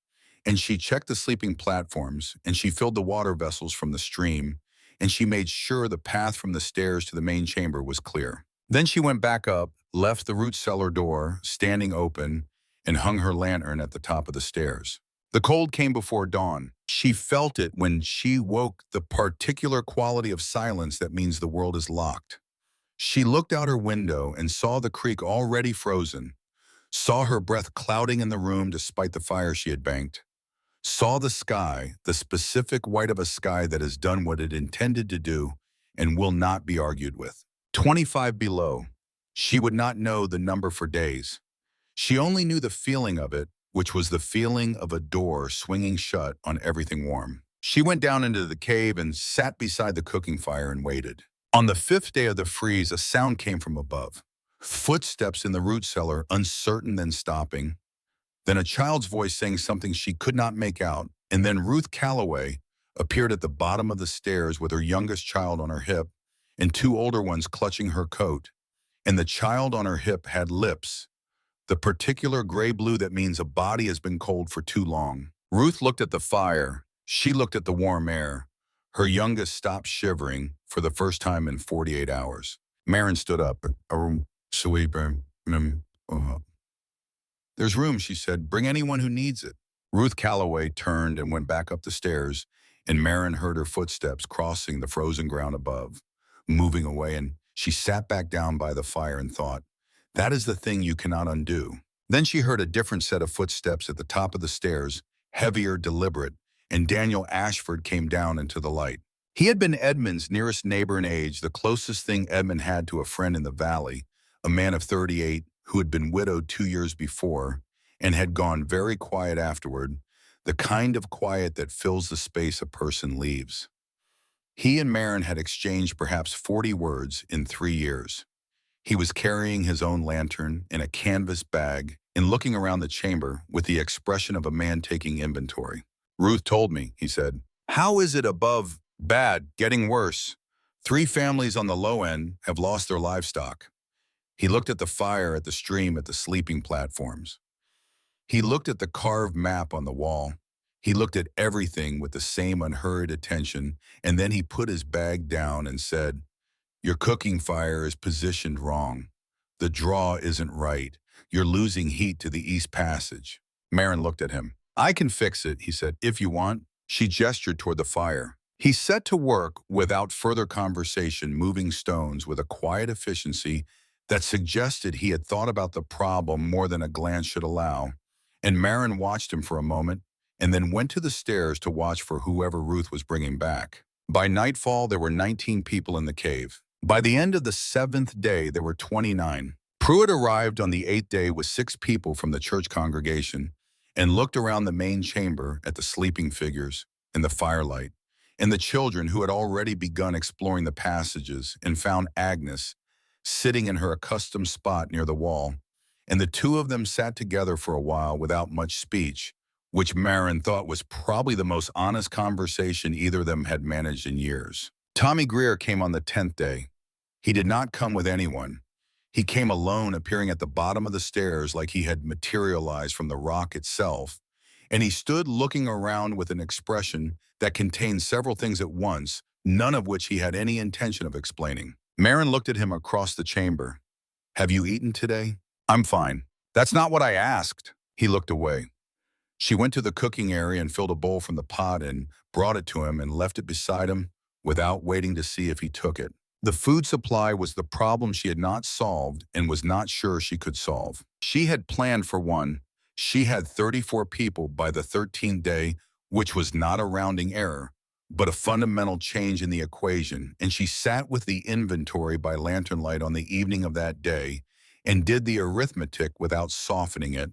and she checked the sleeping platforms, and she filled the water vessels from the stream, and she made sure the path from the stairs to the main chamber was clear. Then she went back up, left the root cellar door standing open, and hung her lantern at the top of the stairs. The cold came before dawn. She felt it when she woke, the particular quality of silence that means the world is locked. She looked out her window and saw the creek already frozen, saw her breath clouding in the room despite the fire she had banked, saw the sky, the specific white of a sky that has done what it intended to do and will not be argued with. 25 below. She would not know the number for days. She only knew the feeling of it, which was the feeling of a door swinging shut on everything warm. She went down into the cave and sat beside the cooking fire and waited. On the 5th day of the freeze, a sound came from above. Footsteps in the root cellar, uncertain then stopping. Then a child's voice saying something she could not make out, and then Ruth Calloway appeared at the bottom of the stairs with her youngest child on her hip and 2 older ones clutching her coat. And the child on her hip had lips, the particular gray-blue that means a body has been cold for too long. Ruth looked at the fire. She looked at the warm air. Her youngest stopped shivering for the first time in 48 hours. Marin stood up. "There's room," she said. "Bring anyone who needs it." Ruth Calloway turned and went back up the stairs, and Marin heard her footsteps crossing the frozen ground above, moving away, and she sat back down by the fire and thought, that is the thing you cannot undo. Then she heard a different set of footsteps at the top of the stairs, heavier, deliberate, and Daniel Ashford came down into the light. He had been Edmund's nearest neighbor in age, the closest thing Edmund had to a friend in the valley, a man of 38, who had been widowed 2 years before and had gone very quiet afterward, the kind of quiet that fills the space a person leaves. He and Marin had exchanged perhaps 40 words in 3 years. He was carrying his own lantern in a canvas bag and looking around the chamber with the expression of a man taking inventory. "Ruth told me," he said. "How is it above bad, getting worse? 3 families on the low end have lost their livestock." He looked at the fire, at the stream, at the sleeping platforms. He looked at the carved map on the wall. He looked at everything with the same unhurried attention, and then he put his bag down and said, "Your cooking fire is positioned wrong. The draw isn't right. You're losing heat to the East Passage." Marin looked at him. "I can fix it," he said, "if you want." She gestured toward the fire. He set to work without further conversation, moving stones with a quiet efficiency that suggested he had thought about the problem more than a glance should allow. And Marin watched him for a moment and then went to the stairs to watch for whoever Ruth was bringing back. By nightfall, there were 19 people in the cave. By the end of the 7th day, there were 29. Pruitt arrived on the 8th day with 6 people from the church congregation and looked around the main chamber at the sleeping figures and the firelight and the children who had already begun exploring the passages and found Agnes sitting in her accustomed spot near the wall. And the two of them sat together for a while without much speech, which Marin thought was probably the most honest conversation either of them had managed in years. Tommy Greer came on the 10th day. He did not come with anyone. He came alone, appearing at the bottom of the stairs like he had materialized from the rock itself, and he stood looking around with an expression that contained several things at once, none of which he had any intention of explaining. Marin looked at him across the chamber. "Have you eaten today?" "I'm fine." "That's not what I asked." He looked away. She went to the cooking area and filled a bowl from the pot and brought it to him and left it beside him without waiting to see if he took it. The food supply was the problem she had not solved and was not sure she could solve. She had planned for one. She had 34 people by the 13th day, which was not a rounding error, but a fundamental change in the equation, and she sat with the inventory by lantern light on the evening of that day and did the arithmetic without softening it.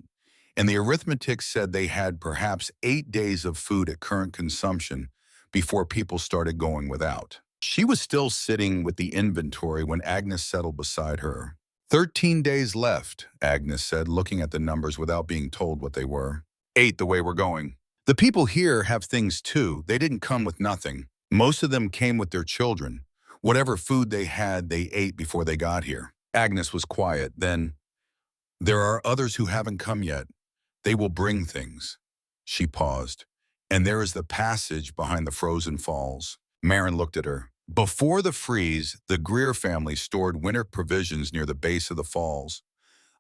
And the arithmetic said they had perhaps 8 days of food at current consumption before people started going without. She was still sitting with the inventory when Agnes settled beside her. 13 days left, Agnes said, looking at the numbers without being told what they were. 8 the way we're going. The people here have things too. They didn't come with nothing. Most of them came with their children. Whatever food they had, they ate before they got here. Agnes was quiet. Then, "There are others who haven't come yet. They will bring things." She paused. "And there is the passage behind the frozen falls." Marin looked at her. Before the freeze, the Greer family stored winter provisions near the base of the falls.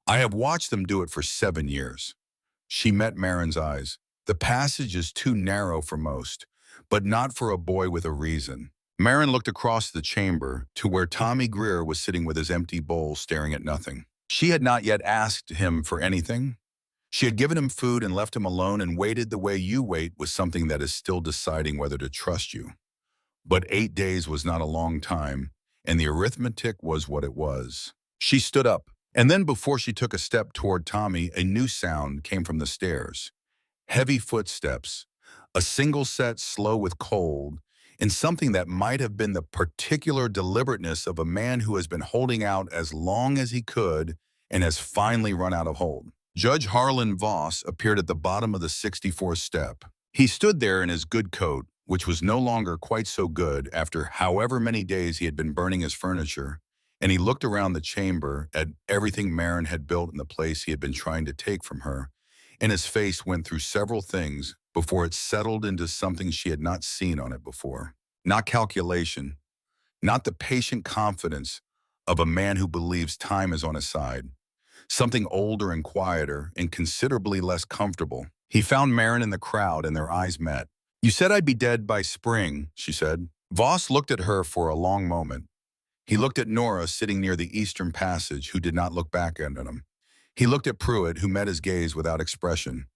"I have watched them do it for 7 years." She met Marin's eyes. "The passage is too narrow for most, but not for a boy with a reason." Marin looked across the chamber to where Tommy Greer was sitting with his empty bowl staring at nothing. She had not yet asked him for anything. She had given him food and left him alone and waited the way you wait with something that is still deciding whether to trust you. But 8 days was not a long time, and the arithmetic was what it was. She stood up, and then before she took a step toward Tommy, a new sound came from the stairs. Heavy footsteps, a single set slow with cold, and something that might have been the particular deliberateness of a man who has been holding out as long as he could and has finally run out of hold. Judge Harlan Voss appeared at the bottom of the 64th step. He stood there in his good coat, which was no longer quite so good after however many days he had been burning his furniture, and he looked around the chamber at everything Marin had built in the place he had been trying to take from her, and his face went through several things before it settled into something she had not seen on it before. Not calculation, not the patient confidence of a man who believes time is on his side. Something older and quieter and considerably less comfortable. He found Marin in the crowd and their eyes met. "You said I'd be dead by spring," she said. Voss looked at her for a long moment. He looked at Nora sitting near the eastern passage, who did not look back at him. He looked at Pruitt, who met his gaze without expression.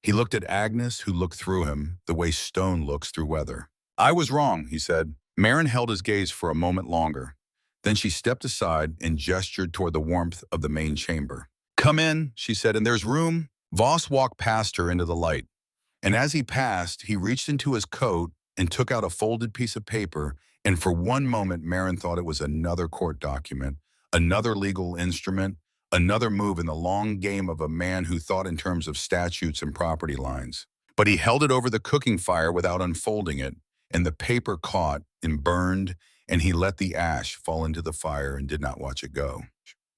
He looked at Agnes, who looked through him, the way stone looks through weather. "I was wrong," he said. Marin held his gaze for a moment longer. Then she stepped aside and gestured toward the warmth of the main chamber. "Come in," she said, "and there's room." Voss walked past her into the light, and as he passed, he reached into his coat and took out a folded piece of paper, and for one moment, Marin thought it was another court document, another legal instrument, another move in the long game of a man who thought in terms of statutes and property lines. But he held it over the cooking fire without unfolding it, and the paper caught and burned, and he let the ash fall into the fire and did not watch it go.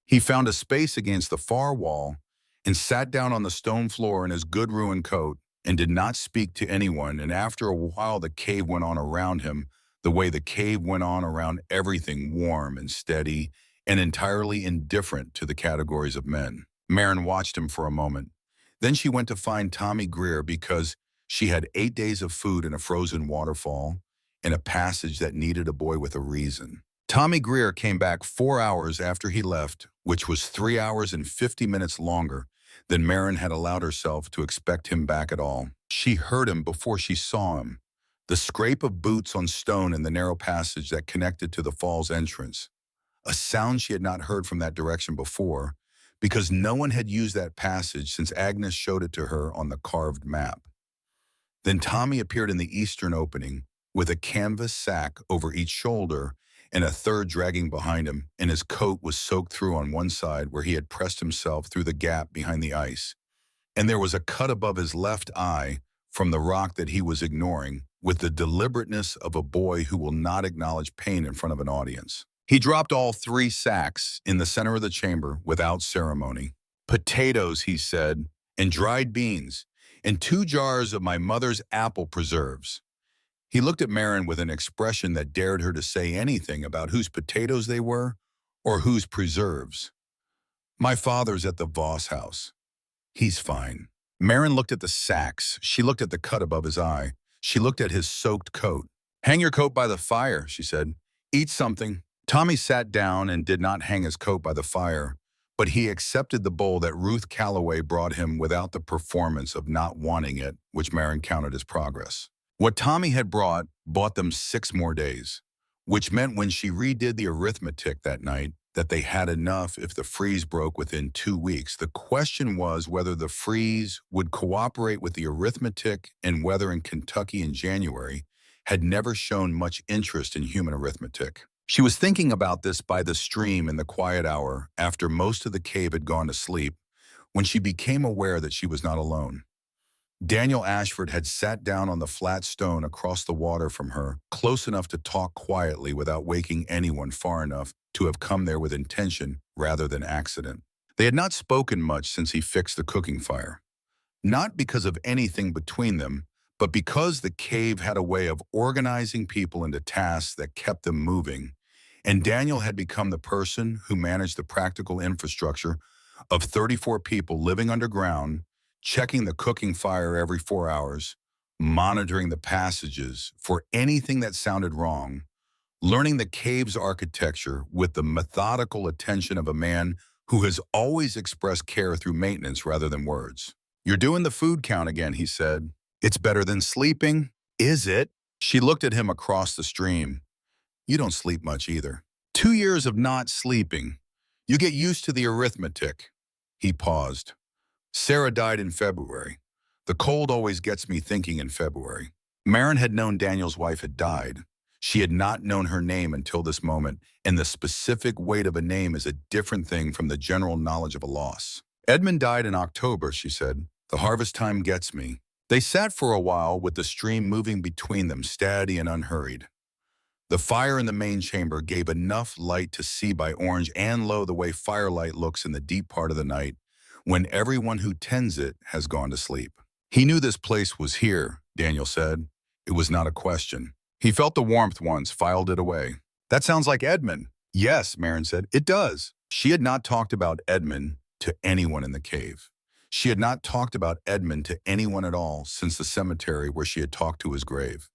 He found a space against the far wall and sat down on the stone floor in his good ruined coat and did not speak to anyone, and after a while the cave went on around him the way the cave went on around everything warm and steady and entirely indifferent to the categories of men. Marin watched him for a moment. Then she went to find Tommy Greer because she had 8 days of food in a frozen waterfall and a passage that needed a boy with a reason. Tommy Greer came back 4 hours after he left, which was 3 hours and 50 minutes longer than Marin had allowed herself to expect him back at all. She heard him before she saw him, the scrape of boots on stone in the narrow passage that connected to the fall's entrance, a sound she had not heard from that direction before, because no one had used that passage since Agnes showed it to her on the carved map. Then Tommy appeared in the eastern opening, with a canvas sack over each shoulder and a third dragging behind him, and his coat was soaked through on one side where he had pressed himself through the gap behind the ice. And there was a cut above his left eye from the rock that he was ignoring, with the deliberateness of a boy who will not acknowledge pain in front of an audience. He dropped all 3 sacks in the center of the chamber without ceremony. "Potatoes," he said, "and dried beans, and 2 jars of my mother's apple preserves." He looked at Marin with an expression that dared her to say anything about whose potatoes they were or whose preserves. "My father's at the Voss house. He's fine." Marin looked at the sacks. She looked at the cut above his eye. She looked at his soaked coat. "Hang your coat by the fire," she said. "Eat something." Tommy sat down and did not hang his coat by the fire, but he accepted the bowl that Ruth Calloway brought him without the performance of not wanting it, which Marin counted as progress. What Tommy had bought them 6 more days, which meant when she redid the arithmetic that night that they had enough if the freeze broke within 2 weeks. The question was whether the freeze would cooperate with the arithmetic, and weather in Kentucky in January had never shown much interest in human arithmetic. She was thinking about this by the stream in the quiet hour after most of the cave had gone to sleep, when she became aware that she was not alone. Daniel Ashford had sat down on the flat stone across the water from her, close enough to talk quietly without waking anyone, far enough to have come there with intention rather than accident. They had not spoken much since he fixed the cooking fire. Not because of anything between them, but because the cave had a way of organizing people into tasks that kept them moving, and Daniel had become the person who managed the practical infrastructure of 34 people living underground, checking the cooking fire every 4 hours, monitoring the passages for anything that sounded wrong, learning the cave's architecture with the methodical attention of a man who has always expressed care through maintenance rather than words. "You're doing the food count again," he said. "It's better than sleeping." "Is it?" She looked at him across the stream. "You don't sleep much either." 2 years of not sleeping. You get used to the arithmetic." He paused. "Sarah died in February. The cold always gets me thinking in February." Marin had known Daniel's wife had died. She had not known her name until this moment, and the specific weight of a name is a different thing from the general knowledge of a loss. "Edmund died in October," she said. "The harvest time gets me." They sat for a while with the stream moving between them, steady and unhurried. The fire in the main chamber gave enough light to see by orange and low the way firelight looks in the deep part of the night when everyone who tends it has gone to sleep. "He knew this place was here," Daniel said. It was not a question. "He felt the warmth once, filed it away." "That sounds like Edmund." "Yes," Marin said, "it does." She had not talked about Edmund to anyone in the cave. She had not talked about Edmund to anyone at all since the cemetery where she had talked to his grave.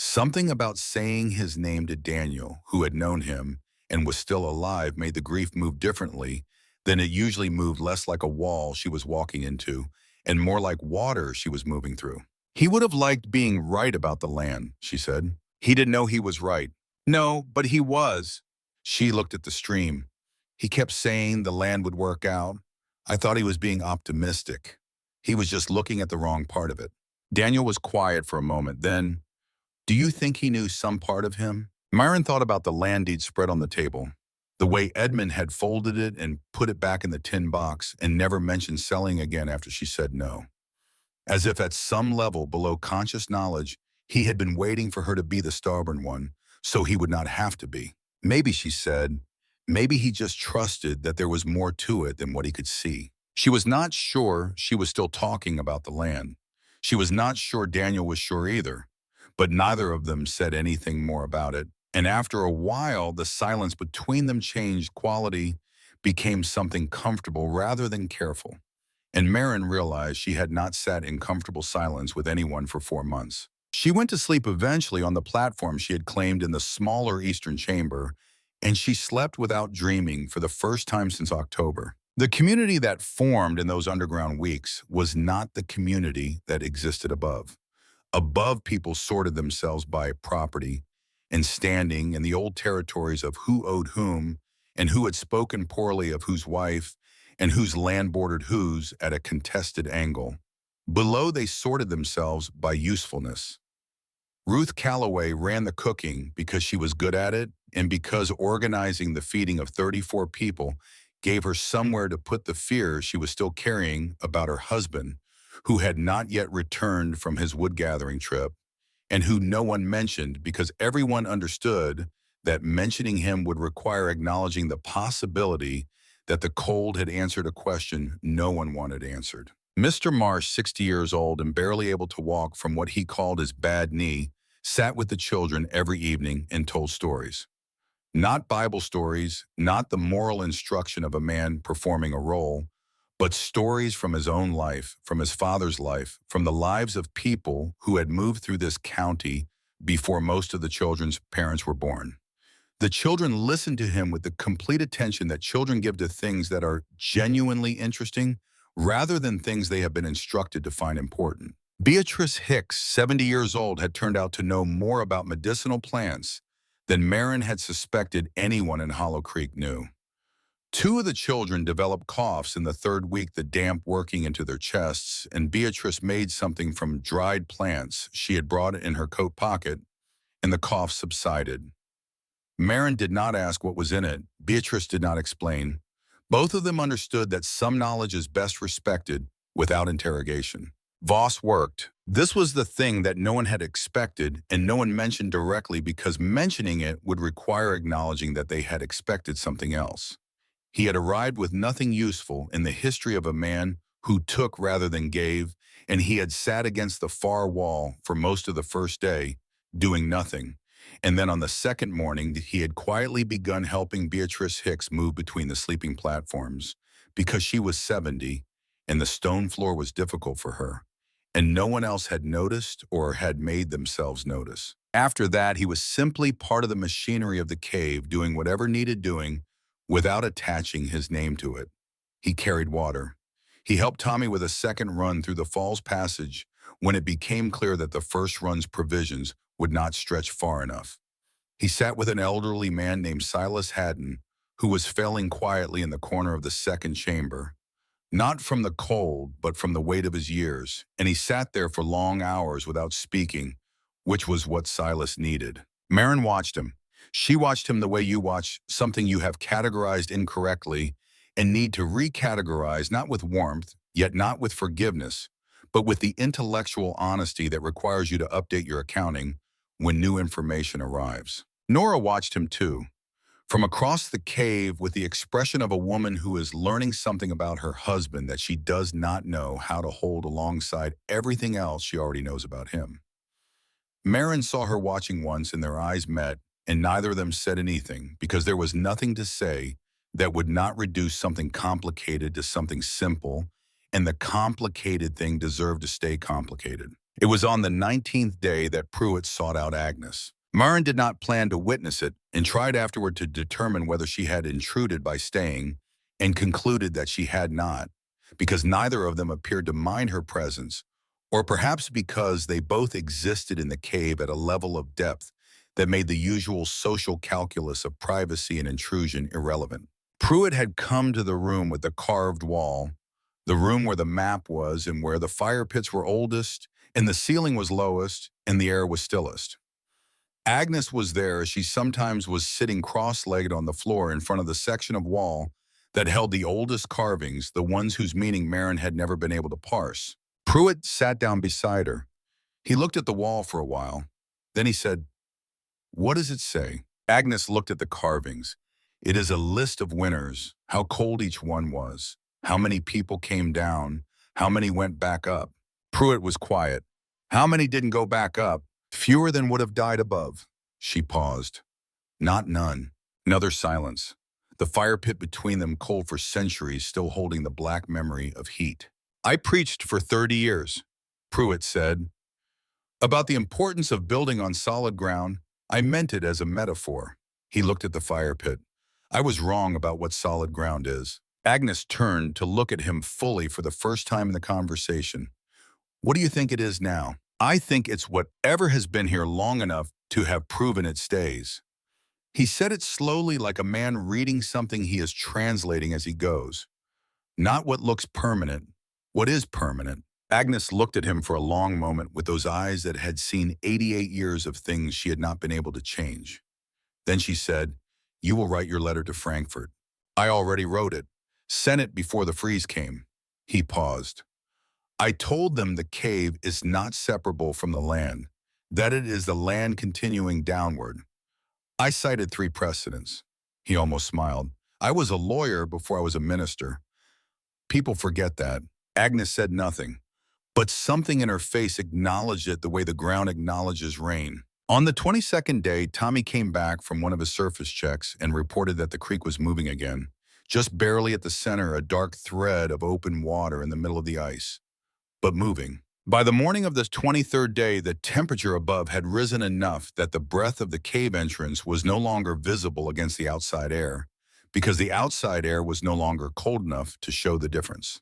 Something about saying his name to Daniel, who had known him and was still alive, made the grief move differently than it usually moved, less like a wall she was walking into and more like water she was moving through. "He would have liked being right about the land," she said. "He didn't know he was right." "No, but he was." She looked at the stream. "He kept saying the land would work out. I thought he was being optimistic. He was just looking at the wrong part of it. Daniel was quiet for a moment. Then, do you think he knew some part of him? Myron thought about the land deed spread on the table, the way Edmund had folded it and put it back in the tin box and never mentioned selling again after she said no. As if at some level below conscious knowledge, he had been waiting for her to be the stubborn one, so he would not have to be. Maybe, she said, maybe he just trusted that there was more to it than what he could see. She was not sure she was still talking about the land. She was not sure Daniel was sure either, but neither of them said anything more about it. And after a while, the silence between them changed quality, became something comfortable rather than careful. And Marin realized she had not sat in comfortable silence with anyone for 4 months. She went to sleep eventually on the platform she had claimed in the smaller eastern chamber, and she slept without dreaming for the first time since October. The community that formed in those underground weeks was not the community that existed above. Above, people sorted themselves by property and standing in the old territories of who owed whom and who had spoken poorly of whose wife and whose land bordered whose at a contested angle. Below, they sorted themselves by usefulness. Ruth Calloway ran the cooking because she was good at it and because organizing the feeding of 34 people gave her somewhere to put the fear she was still carrying about her husband, who had not yet returned from his wood-gathering trip, and who no one mentioned because everyone understood that mentioning him would require acknowledging the possibility that the cold had answered a question no one wanted answered. Mr. Marsh, 60 years old and barely able to walk from what he called his bad knee, sat with the children every evening and told stories. Not Bible stories, not the moral instruction of a man performing a role, but stories from his own life, from his father's life, from the lives of people who had moved through this county before most of the children's parents were born. The children listened to him with the complete attention that children give to things that are genuinely interesting rather than things they have been instructed to find important. Beatrice Hicks, 70 years old, had turned out to know more about medicinal plants than Marin had suspected anyone in Hollow Creek knew. 2 of the children developed coughs in the 3rd week, the damp working into their chests, and Beatrice made something from dried plants she had brought in her coat pocket, and the cough subsided. Marin did not ask what was in it. Beatrice did not explain. Both of them understood that some knowledge is best respected without interrogation. Voss worked. This was the thing that no one had expected and no one mentioned directly because mentioning it would require acknowledging that they had expected something else. He had arrived with nothing useful in the history of a man who took rather than gave, and he had sat against the far wall for most of the first day, doing nothing. And then on the second morning, he had quietly begun helping Beatrice Hicks move between the sleeping platforms because she was 70 and the stone floor was difficult for her, and no one else had noticed or had made themselves notice. After that, he was simply part of the machinery of the cave, doing whatever needed doing without attaching his name to it. He carried water. He helped Tommy with a second run through the Falls Passage when it became clear that the first run's provisions would not stretch far enough. He sat with an elderly man named Silas Haddon, who was failing quietly in the corner of the second chamber, not from the cold, but from the weight of his years, and he sat there for long hours without speaking, which was what Silas needed. Marin watched him. She watched him the way you watch something you have categorized incorrectly and need to recategorize, not with warmth, yet not with forgiveness, but with the intellectual honesty that requires you to update your accounting when new information arrives. Nora watched him too, from across the cave with the expression of a woman who is learning something about her husband that she does not know how to hold alongside everything else she already knows about him. Marin saw her watching once and their eyes met, and neither of them said anything because there was nothing to say that would not reduce something complicated to something simple, and the complicated thing deserved to stay complicated. It was on the 19th day that Pruitt sought out Agnes. Marin did not plan to witness it and tried afterward to determine whether she had intruded by staying, and concluded that she had not, because neither of them appeared to mind her presence, or perhaps because they both existed in the cave at a level of depth that made the usual social calculus of privacy and intrusion irrelevant. Pruitt had come to the room with the carved wall the room where the map was and where the fire pits were oldest, and the ceiling was lowest, and the air was stillest. Agnes was there as she sometimes was sitting cross-legged on the floor in front of the section of wall that held the oldest carvings, the ones whose meaning Marin had never been able to parse. Pruitt sat down beside her. He looked at the wall for a while. Then he said, "What does it say?" Agnes looked at the carvings. "It is a list of winners, how cold each one was, how many people came down, how many went back up." Pruitt was quiet. "How many didn't go back up?" "Fewer than would have died above." She paused. "Not none." Another silence. The fire pit between them cold for centuries, still holding the black memory of heat. "I preached for 30 years," Pruitt said, "about the importance of building on solid ground. I meant it as a metaphor." He looked at the fire pit. "I was wrong about what solid ground is." Agnes turned to look at him fully for the first time in the conversation. "What do you think it is now?" "I think it's whatever has been here long enough to have proven it stays." He said it slowly, like a man reading something he is translating as he goes. "Not what looks permanent, what is permanent." Agnes looked at him for a long moment with those eyes that had seen 88 years of things she had not been able to change. Then she said, "You will write your letter to Frankfurt." "I already wrote it. Sent it before the freeze came." He paused. "I told them the cave is not separable from the land, that it is the land continuing downward. I cited 3 precedents." He almost smiled. "I was a lawyer before I was a minister. People forget that." Agnes said nothing, but something in her face acknowledged it the way the ground acknowledges rain. On the 22nd day, Tommy came back from one of his surface checks and reported that the creek was moving again. Just barely at the center, a dark thread of open water in the middle of the ice, but moving. By the morning of the 23rd day, the temperature above had risen enough that the breath of the cave entrance was no longer visible against the outside air, because the outside air was no longer cold enough to show the difference.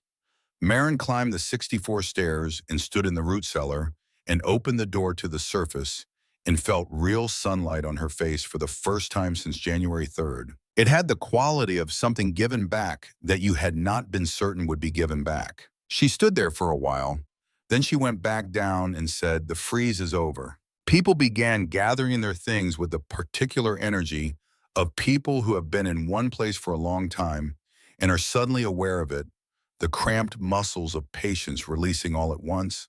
Marin climbed the 64 stairs and stood in the root cellar and opened the door to the surface and felt real sunlight on her face for the first time since January 3rd. It had the quality of something given back that you had not been certain would be given back. She stood there for a while. Then she went back down and said, "The freeze is over." People began gathering their things with the particular energy of people who have been in one place for a long time and are suddenly aware of it, the cramped muscles of patience releasing all at once.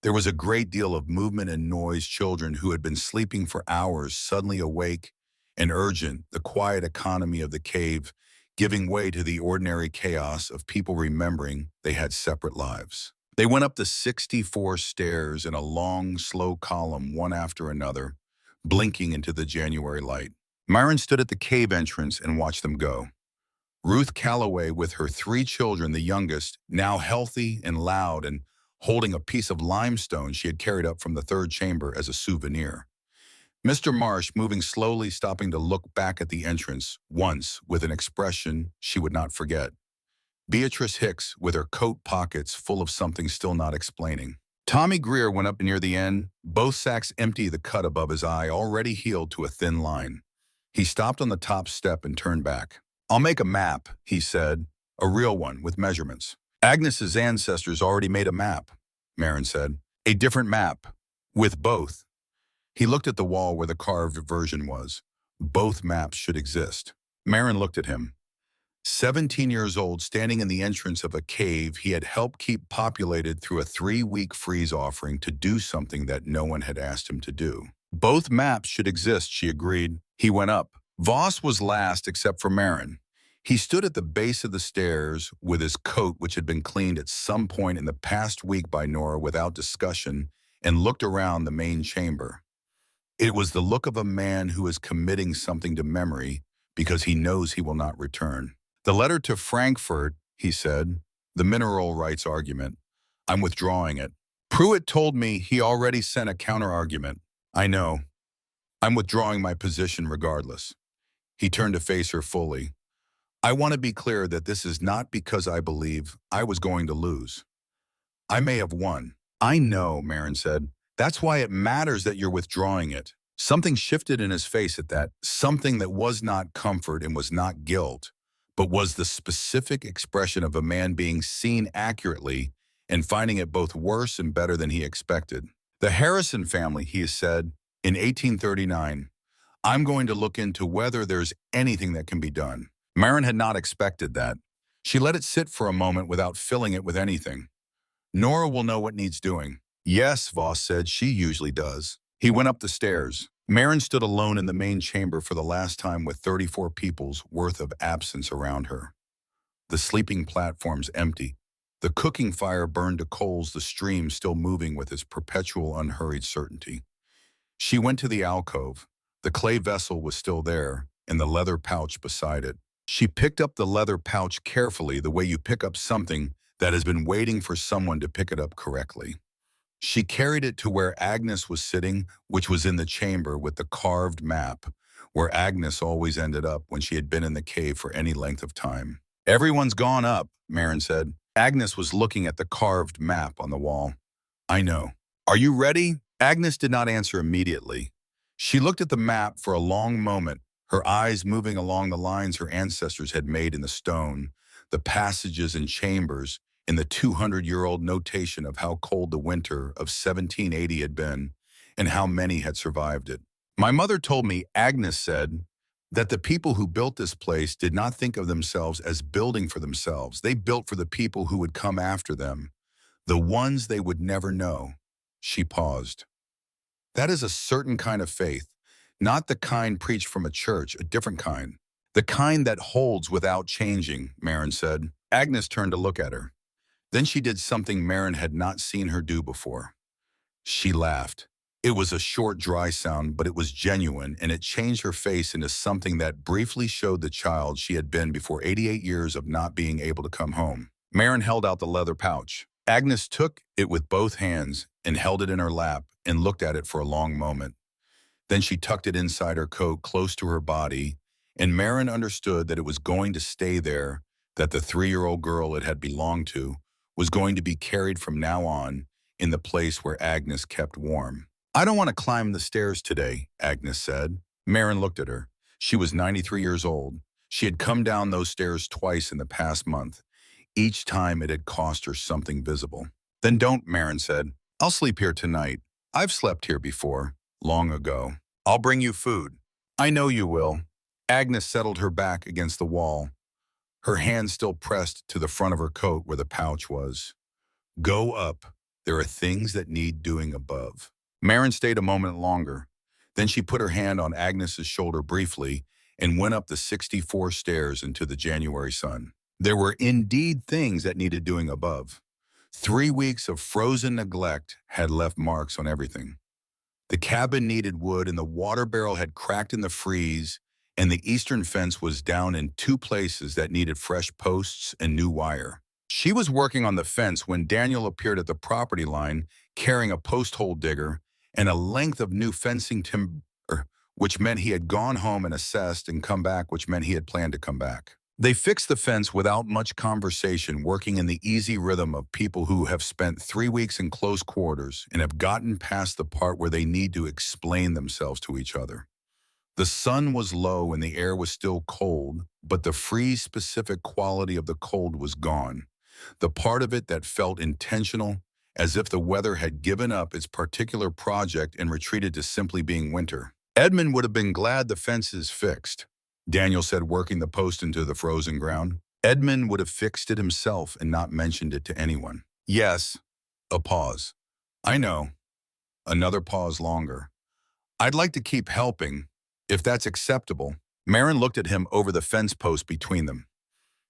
There was a great deal of movement and noise, children who had been sleeping for hours suddenly awake and urgent, the quiet economy of the cave giving way to the ordinary chaos of people remembering they had separate lives. They went up the 64 stairs in a long, slow column, one after another, blinking into the January light. Myron stood at the cave entrance and watched them go. Ruth Calloway, with her 3 children, the youngest, now healthy and loud and holding a piece of limestone she had carried up from the 3rd chamber as a souvenir. Mr. Marsh, moving slowly, stopping to look back at the entrance, once with an expression she would not forget. Beatrice Hicks, with her coat pockets full of something still not explaining. Tommy Greer went up near the end, both sacks empty, the cut above his eye already healed to a thin line. He stopped on the top step and turned back. "I'll make a map," he said, "a real one with measurements." "Agnes's ancestors already made a map," Marin said. "A different map, with both." He looked at the wall where the carved version was. Both maps should exist. Marin looked at him. 17 years old, standing in the entrance of a cave he had helped keep populated through a 3-week freeze offering to do something that no one had asked him to do. "Both maps should exist," she agreed. He went up. Voss was last except for Marin. He stood at the base of the stairs with his coat, which had been cleaned at some point in the past week by Nora without discussion, and looked around the main chamber. It was the look of a man who is committing something to memory because he knows he will not return. "The letter to Frankfurt," he said, "the mineral rights argument. I'm withdrawing it. Pruitt told me he already sent a counter-argument. I know. I'm withdrawing my position regardless." He turned to face her fully. "I want to be clear that this is not because I believe I was going to lose. I may have won." "I know," Marin said. "That's why it matters that you're withdrawing it." Something shifted in his face at that, something that was not comfort and was not guilt, but was the specific expression of a man being seen accurately and finding it both worse and better than he expected. The Harrison family, he has said, in 1839, I'm going to look into whether there's anything that can be done. Marin had not expected that. She let it sit for a moment without filling it with anything. Nora will know what needs doing. Yes, Voss said, she usually does. He went up the stairs. Marin stood alone in the main chamber for the last time with 34 people's worth of absence around her. The sleeping platforms empty. The cooking fire burned to coals, the stream still moving with its perpetual unhurried certainty. She went to the alcove. The clay vessel was still there, and the leather pouch beside it. She picked up the leather pouch carefully, the way you pick up something that has been waiting for someone to pick it up correctly. She carried it to where Agnes was sitting, which was in the chamber with the carved map, where Agnes always ended up when she had been in the cave for any length of time. Everyone's gone up, Marin said. Agnes was looking at the carved map on the wall. I know. Are you ready? Agnes did not answer immediately. She looked at the map for a long moment, her eyes moving along the lines her ancestors had made in the stone, the passages and chambers, in the 200-year-old notation of how cold the winter of 1780 had been and how many had survived it. My mother told me, Agnes said, that the people who built this place did not think of themselves as building for themselves. They built for the people who would come after them, the ones they would never know. She paused. That is a certain kind of faith, not the kind preached from a church, a different kind. The kind that holds without changing, Marin said. Agnes turned to look at her. Then she did something Marin had not seen her do before. She laughed. It was a short, dry sound, but it was genuine, and it changed her face into something that briefly showed the child she had been before 88 years of not being able to come home. Marin held out the leather pouch. Agnes took it with both hands and held it in her lap and looked at it for a long moment. Then she tucked it inside her coat close to her body, and Marin understood that it was going to stay there, that the 3-year-old girl it had belonged to was going to be carried from now on in the place where Agnes kept warm. I don't want to climb the stairs today, Agnes said. Marin looked at her. She was 93 years old. She had come down those stairs twice in the past month. Each time it had cost her something visible. Then don't, Marin said. I'll sleep here tonight. I've slept here before, long ago. I'll bring you food. I know you will. Agnes settled her back against the wall, her hand still pressed to the front of her coat where the pouch was. Go up. There are things that need doing above. Marin stayed a moment longer. Then she put her hand on Agnes's shoulder briefly and went up the 64 stairs into the January sun. There were indeed things that needed doing above. 3 weeks of frozen neglect had left marks on everything. The cabin needed wood, and the water barrel had cracked in the freeze, and the eastern fence was down in 2 places that needed fresh posts and new wire. She was working on the fence when Daniel appeared at the property line carrying a post hole digger and a length of new fencing timber, which meant he had gone home and assessed and come back, which meant he had planned to come back. They fixed the fence without much conversation, working in the easy rhythm of people who have spent 3 weeks in close quarters and have gotten past the part where they need to explain themselves to each other. The sun was low and the air was still cold, but the freeze-specific quality of the cold was gone. The part of it that felt intentional, as if the weather had given up its particular project and retreated to simply being winter. Edmund would have been glad the fence is fixed, Daniel said, working the post into the frozen ground. Edmund would have fixed it himself and not mentioned it to anyone. Yes. A pause. I know. Another pause longer. I'd like to keep helping, if that's acceptable. Marin looked at him over the fence post between them.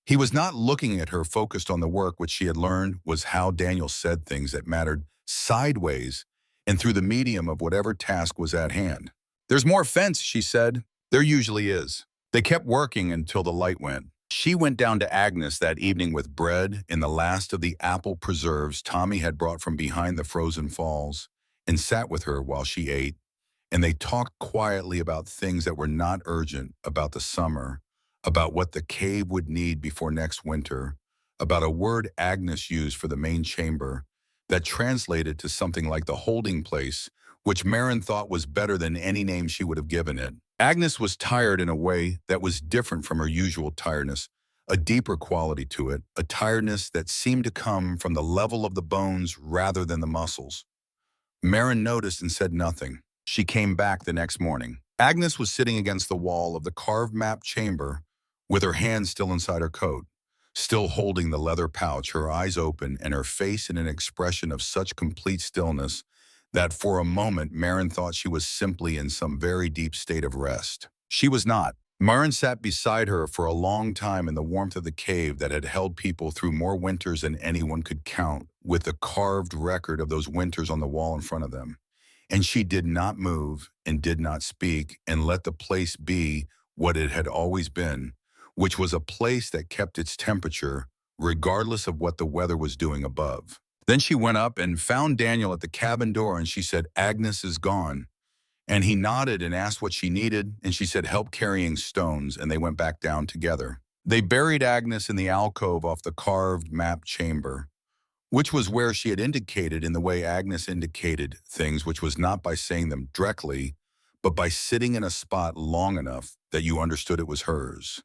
He was not looking at her, focused on the work, which she had learned was how Daniel said things that mattered sideways and through the medium of whatever task was at hand. There's more fence, she said. There usually is. They kept working until the light went. She went down to Agnes that evening with bread and the last of the apple preserves Tommy had brought from behind the frozen falls and sat with her while she ate, and they talked quietly about things that were not urgent, about the summer, about what the cave would need before next winter, about a word Agnes used for the main chamber that translated to something like the holding place, which Marin thought was better than any name she would have given it. Agnes was tired in a way that was different from her usual tiredness, a deeper quality to it, a tiredness that seemed to come from the level of the bones rather than the muscles. Marin noticed and said nothing. She came back the next morning. Agnes was sitting against the wall of the carved map chamber with her hands still inside her coat, still holding the leather pouch, her eyes open and her face in an expression of such complete stillness that for a moment Marin thought she was simply in some very deep state of rest. She was not. Marin sat beside her for a long time in the warmth of the cave that had held people through more winters than anyone could count, with the carved record of those winters on the wall in front of them. And she did not move and did not speak and let the place be what it had always been, which was a place that kept its temperature regardless of what the weather was doing above. Then she went up and found Daniel at the cabin door and she said, "Agnes is gone." And he nodded and asked what she needed, and she said, "Help carrying stones," and they went back down together. They buried Agnes in the alcove off the carved map chamber, which was where she had indicated in the way Agnes indicated things, which was not by saying them directly, but by sitting in a spot long enough that you understood it was hers.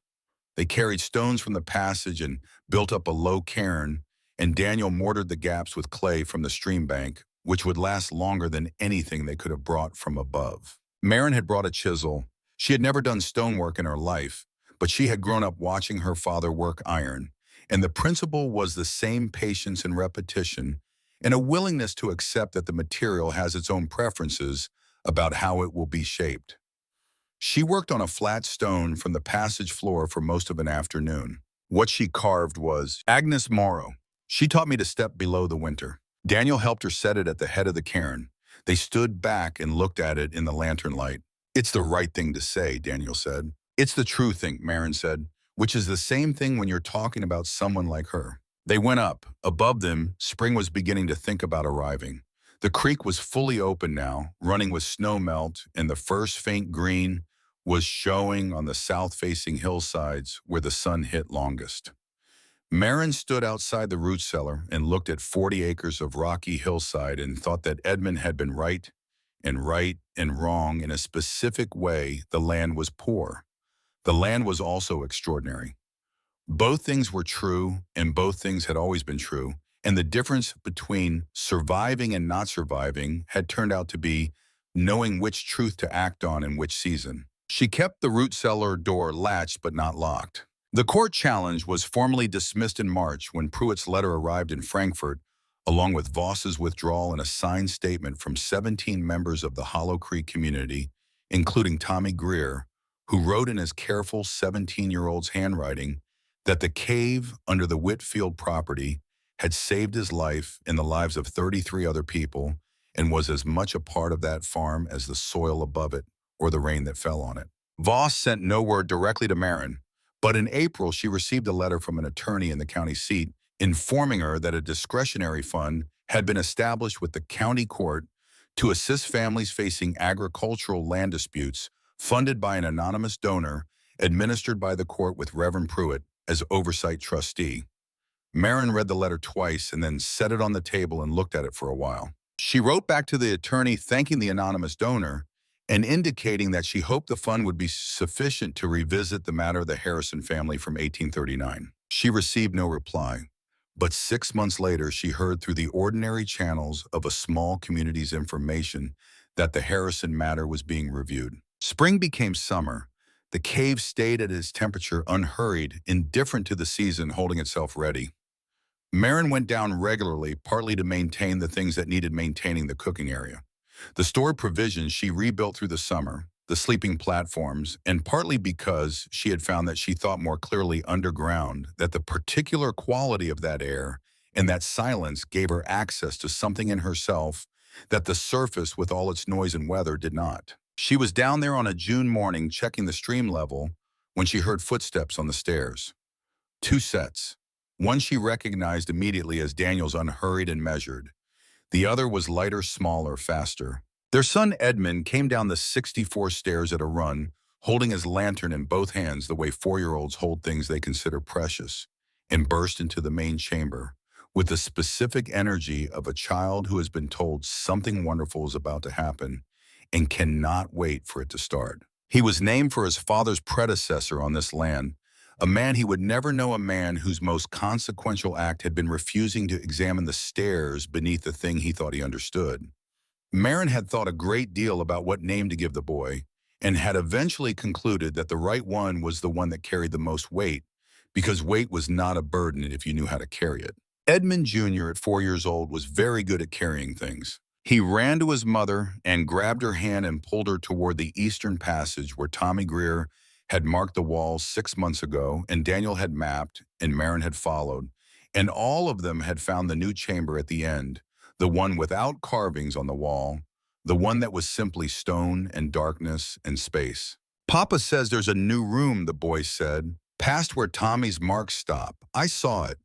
They carried stones from the passage and built up a low cairn, and Daniel mortared the gaps with clay from the stream bank, which would last longer than anything they could have brought from above. Marin had brought a chisel. She had never done stonework in her life, but she had grown up watching her father work iron, and the principle was the same patience and repetition, and a willingness to accept that the material has its own preferences about how it will be shaped. She worked on a flat stone from the passage floor for most of an afternoon. What she carved was Agnes Morrow. She taught me to step below the winter. Daniel helped her set it at the head of the cairn. They stood back and looked at it in the lantern light. "It's the right thing to say," Daniel said. "It's the true thing," Marin said, which is the same thing when you're talking about someone like her. They went up. Above them, spring was beginning to think about arriving. The creek was fully open now, running with snow melt, and the first faint green was showing on the south-facing hillsides where the sun hit longest. Marin stood outside the root cellar and looked at 40 acres of rocky hillside and thought that Edmund had been right and wrong in a specific way. The land was poor. The land was also extraordinary. Both things were true, and both things had always been true, and the difference between surviving and not surviving had turned out to be knowing which truth to act on in which season. She kept the root cellar door latched but not locked. The court challenge was formally dismissed in March when Pruitt's letter arrived in Frankfurt, along with Voss's withdrawal and a signed statement from 17 members of the Hollow Creek community, including Tommy Greer, who wrote in his careful 17-year-old's handwriting that the cave under the Whitfield property had saved his life and the lives of 33 other people and was as much a part of that farm as the soil above it or the rain that fell on it. Voss sent no word directly to Marin, but in April she received a letter from an attorney in the county seat informing her that a discretionary fund had been established with the county court to assist families facing agricultural land disputes, funded by an anonymous donor, administered by the court with Reverend Pruitt as oversight trustee. Marin read the letter twice and then set it on the table and looked at it for a while. She wrote back to the attorney thanking the anonymous donor and indicating that she hoped the fund would be sufficient to revisit the matter of the Harrison family from 1839. She received no reply, but 6 months later she heard through the ordinary channels of a small community's information that the Harrison matter was being reviewed. Spring became summer. The cave stayed at its temperature unhurried, indifferent to the season, holding itself ready. Marin went down regularly, partly to maintain the things that needed maintaining, the cooking area. The stored provisions she rebuilt through the summer, the sleeping platforms, and partly because she had found that she thought more clearly underground that the particular quality of that air and that silence gave her access to something in herself that the surface with all its noise and weather did not. She was down there on a June morning checking the stream level when she heard footsteps on the stairs. 2 sets. One she recognized immediately as Daniel's, unhurried and measured. The other was lighter, smaller, faster. Their son Edmund came down the 64 stairs at a run, holding his lantern in both hands the way 4-year-olds hold things they consider precious, and burst into the main chamber with the specific energy of a child who has been told something wonderful is about to happen and cannot wait for it to start. He was named for his father's predecessor on this land, A man he would never know, a man whose most consequential act had been refusing to examine the stairs beneath the thing he thought he understood. Marin had thought a great deal about what name to give the boy, and had eventually concluded that the right one was the one that carried the most weight, because weight was not a burden if you knew how to carry it. Edmund Jr. at 4 years old was very good at carrying things. He ran to his mother and grabbed her hand and pulled her toward the eastern passage where Tommy Greer had marked the walls 6 months ago, and Daniel had mapped, and Marin had followed, and all of them had found the new chamber at the end, the one without carvings on the wall, the one that was simply stone and darkness and space. Papa says there's a new room, the boy said, past where Tommy's marks stop. I saw it.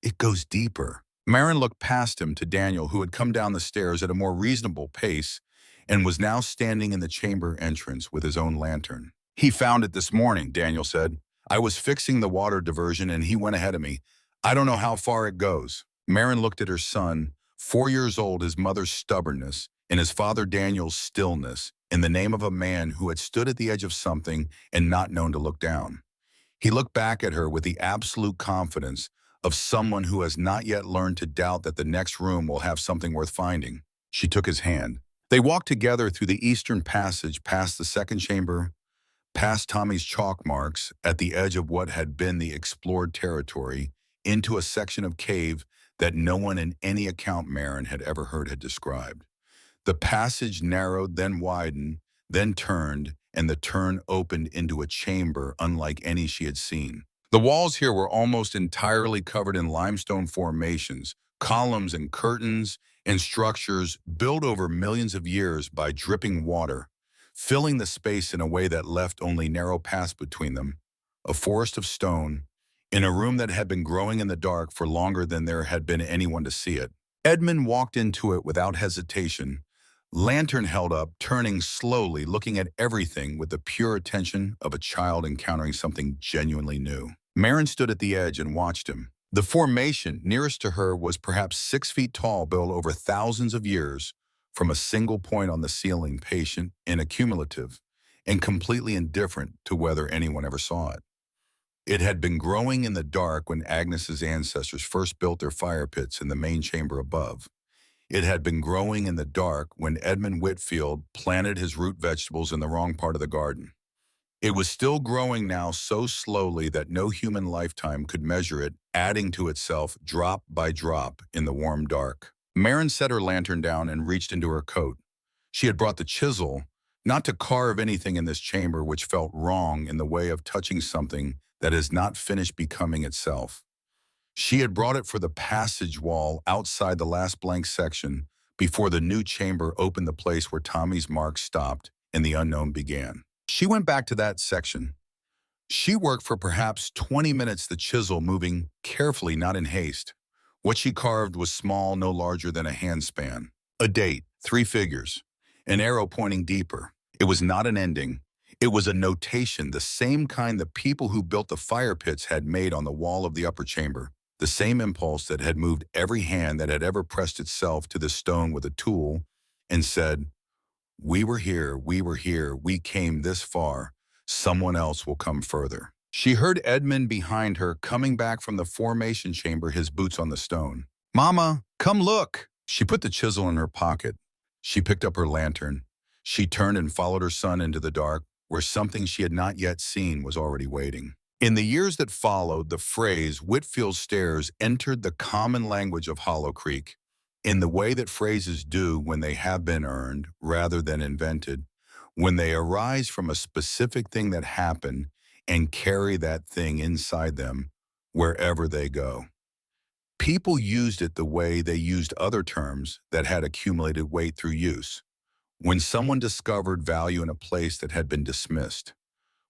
It goes deeper. Marin looked past him to Daniel, who had come down the stairs at a more reasonable pace and was now standing in the chamber entrance with his own lantern. He found it this morning, Daniel said. I was fixing the water diversion and he went ahead of me. I don't know how far it goes. Marin looked at her son, 4 years old, his mother's stubbornness, and his father Daniel's stillness, in the name of a man who had stood at the edge of something and not known to look down. He looked back at her with the absolute confidence of someone who has not yet learned to doubt that the next room will have something worth finding. She took his hand. They walked together through the eastern passage, past the second chamber, past Tommy's chalk marks at the edge of what had been the explored territory, into a section of cave that no one in any account Marin had ever heard had described. The passage narrowed, then widened, then turned, and the turn opened into a chamber unlike any she had seen. The walls here were almost entirely covered in limestone formations, columns and curtains, and structures built over millions of years by dripping water, filling the space in a way that left only narrow paths between them, a forest of stone, in a room that had been growing in the dark for longer than there had been anyone to see it. Edmund walked into it without hesitation, lantern held up, turning slowly, looking at everything with the pure attention of a child encountering something genuinely new. Marin stood at the edge and watched him. The formation nearest to her was perhaps 6 feet tall, built over thousands of years, from a single point on the ceiling, patient and accumulative, and completely indifferent to whether anyone ever saw it. It had been growing in the dark when Agnes's ancestors first built their fire pits in the main chamber above. It had been growing in the dark when Edmund Whitfield planted his root vegetables in the wrong part of the garden. It was still growing now, so slowly that no human lifetime could measure it, adding to itself drop by drop in the warm dark. Marin set her lantern down and reached into her coat. She had brought the chisel, not to carve anything in this chamber which felt wrong in the way of touching something that is not finished becoming itself. She had brought it for the passage wall outside the last blank section before the new chamber opened the place where Tommy's mark stopped and the unknown began. She went back to that section. She worked for perhaps 20 minutes, the chisel moving carefully, not in haste. What she carved was small, no larger than a handspan. A date, 3 figures, an arrow pointing deeper. It was not an ending. It was a notation, the same kind the people who built the fire pits had made on the wall of the upper chamber, the same impulse that had moved every hand that had ever pressed itself to the stone with a tool and said, we were here, we came this far, someone else will come further. She heard Edmund behind her coming back from the formation chamber, his boots on the stone. Mama, come look! She put the chisel in her pocket. She picked up her lantern. She turned and followed her son into the dark, where something she had not yet seen was already waiting. In the years that followed, the phrase Whitfield Stairs entered the common language of Hollow Creek, in the way that phrases do when they have been earned rather than invented, when they arise from a specific thing that happened and carry that thing inside them wherever they go. People used it the way they used other terms that had accumulated weight through use. When someone discovered value in a place that had been dismissed,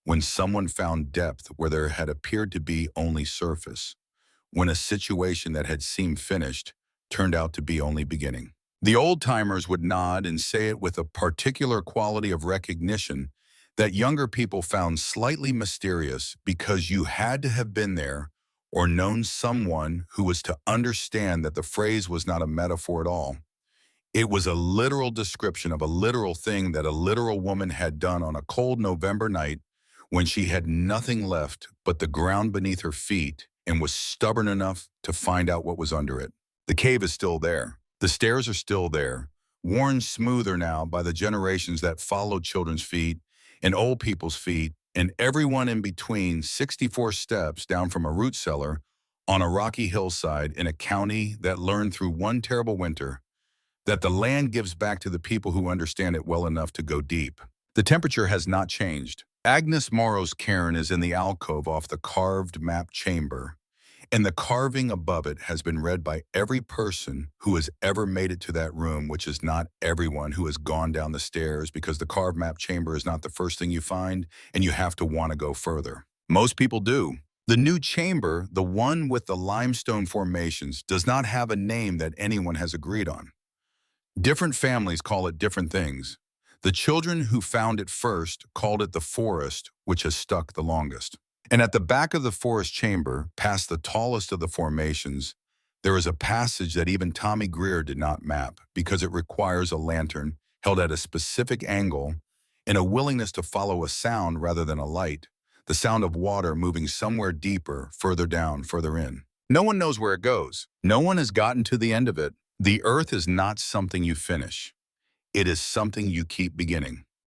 when someone found depth where there had appeared to be only surface, when a situation that had seemed finished turned out to be only beginning. The old-timers would nod and say it with a particular quality of recognition that younger people found slightly mysterious, because you had to have been there or known someone who was to understand that the phrase was not a metaphor at all. It was a literal description of a literal thing that a literal woman had done on a cold November night when she had nothing left but the ground beneath her feet and was stubborn enough to find out what was under it. The cave is still there. The stairs are still there, worn smoother now by the generations that followed children's feet and old people's feet and everyone in between 64 steps down from a root cellar on a rocky hillside in a county that learned through one terrible winter that the land gives back to the people who understand it well enough to go deep. The temperature has not changed. Agnes Morrow's cairn is in the alcove off the carved map chamber, and the carving above it has been read by every person who has ever made it to that room, which is not everyone who has gone down the stairs, because the carved map chamber is not the first thing you find, and you have to want to go further. Most people do. The new chamber, the one with the limestone formations, does not have a name that anyone has agreed on. Different families call it different things. The children who found it first called it the forest, which has stuck the longest. And at the back of the forest chamber, past the tallest of the formations, there is a passage that even Tommy Greer did not map because it requires a lantern held at a specific angle and a willingness to follow a sound rather than a light, the sound of water moving somewhere deeper, further down, further in. No one knows where it goes. No one has gotten to the end of it. The earth is not something you finish. It is something you keep beginning.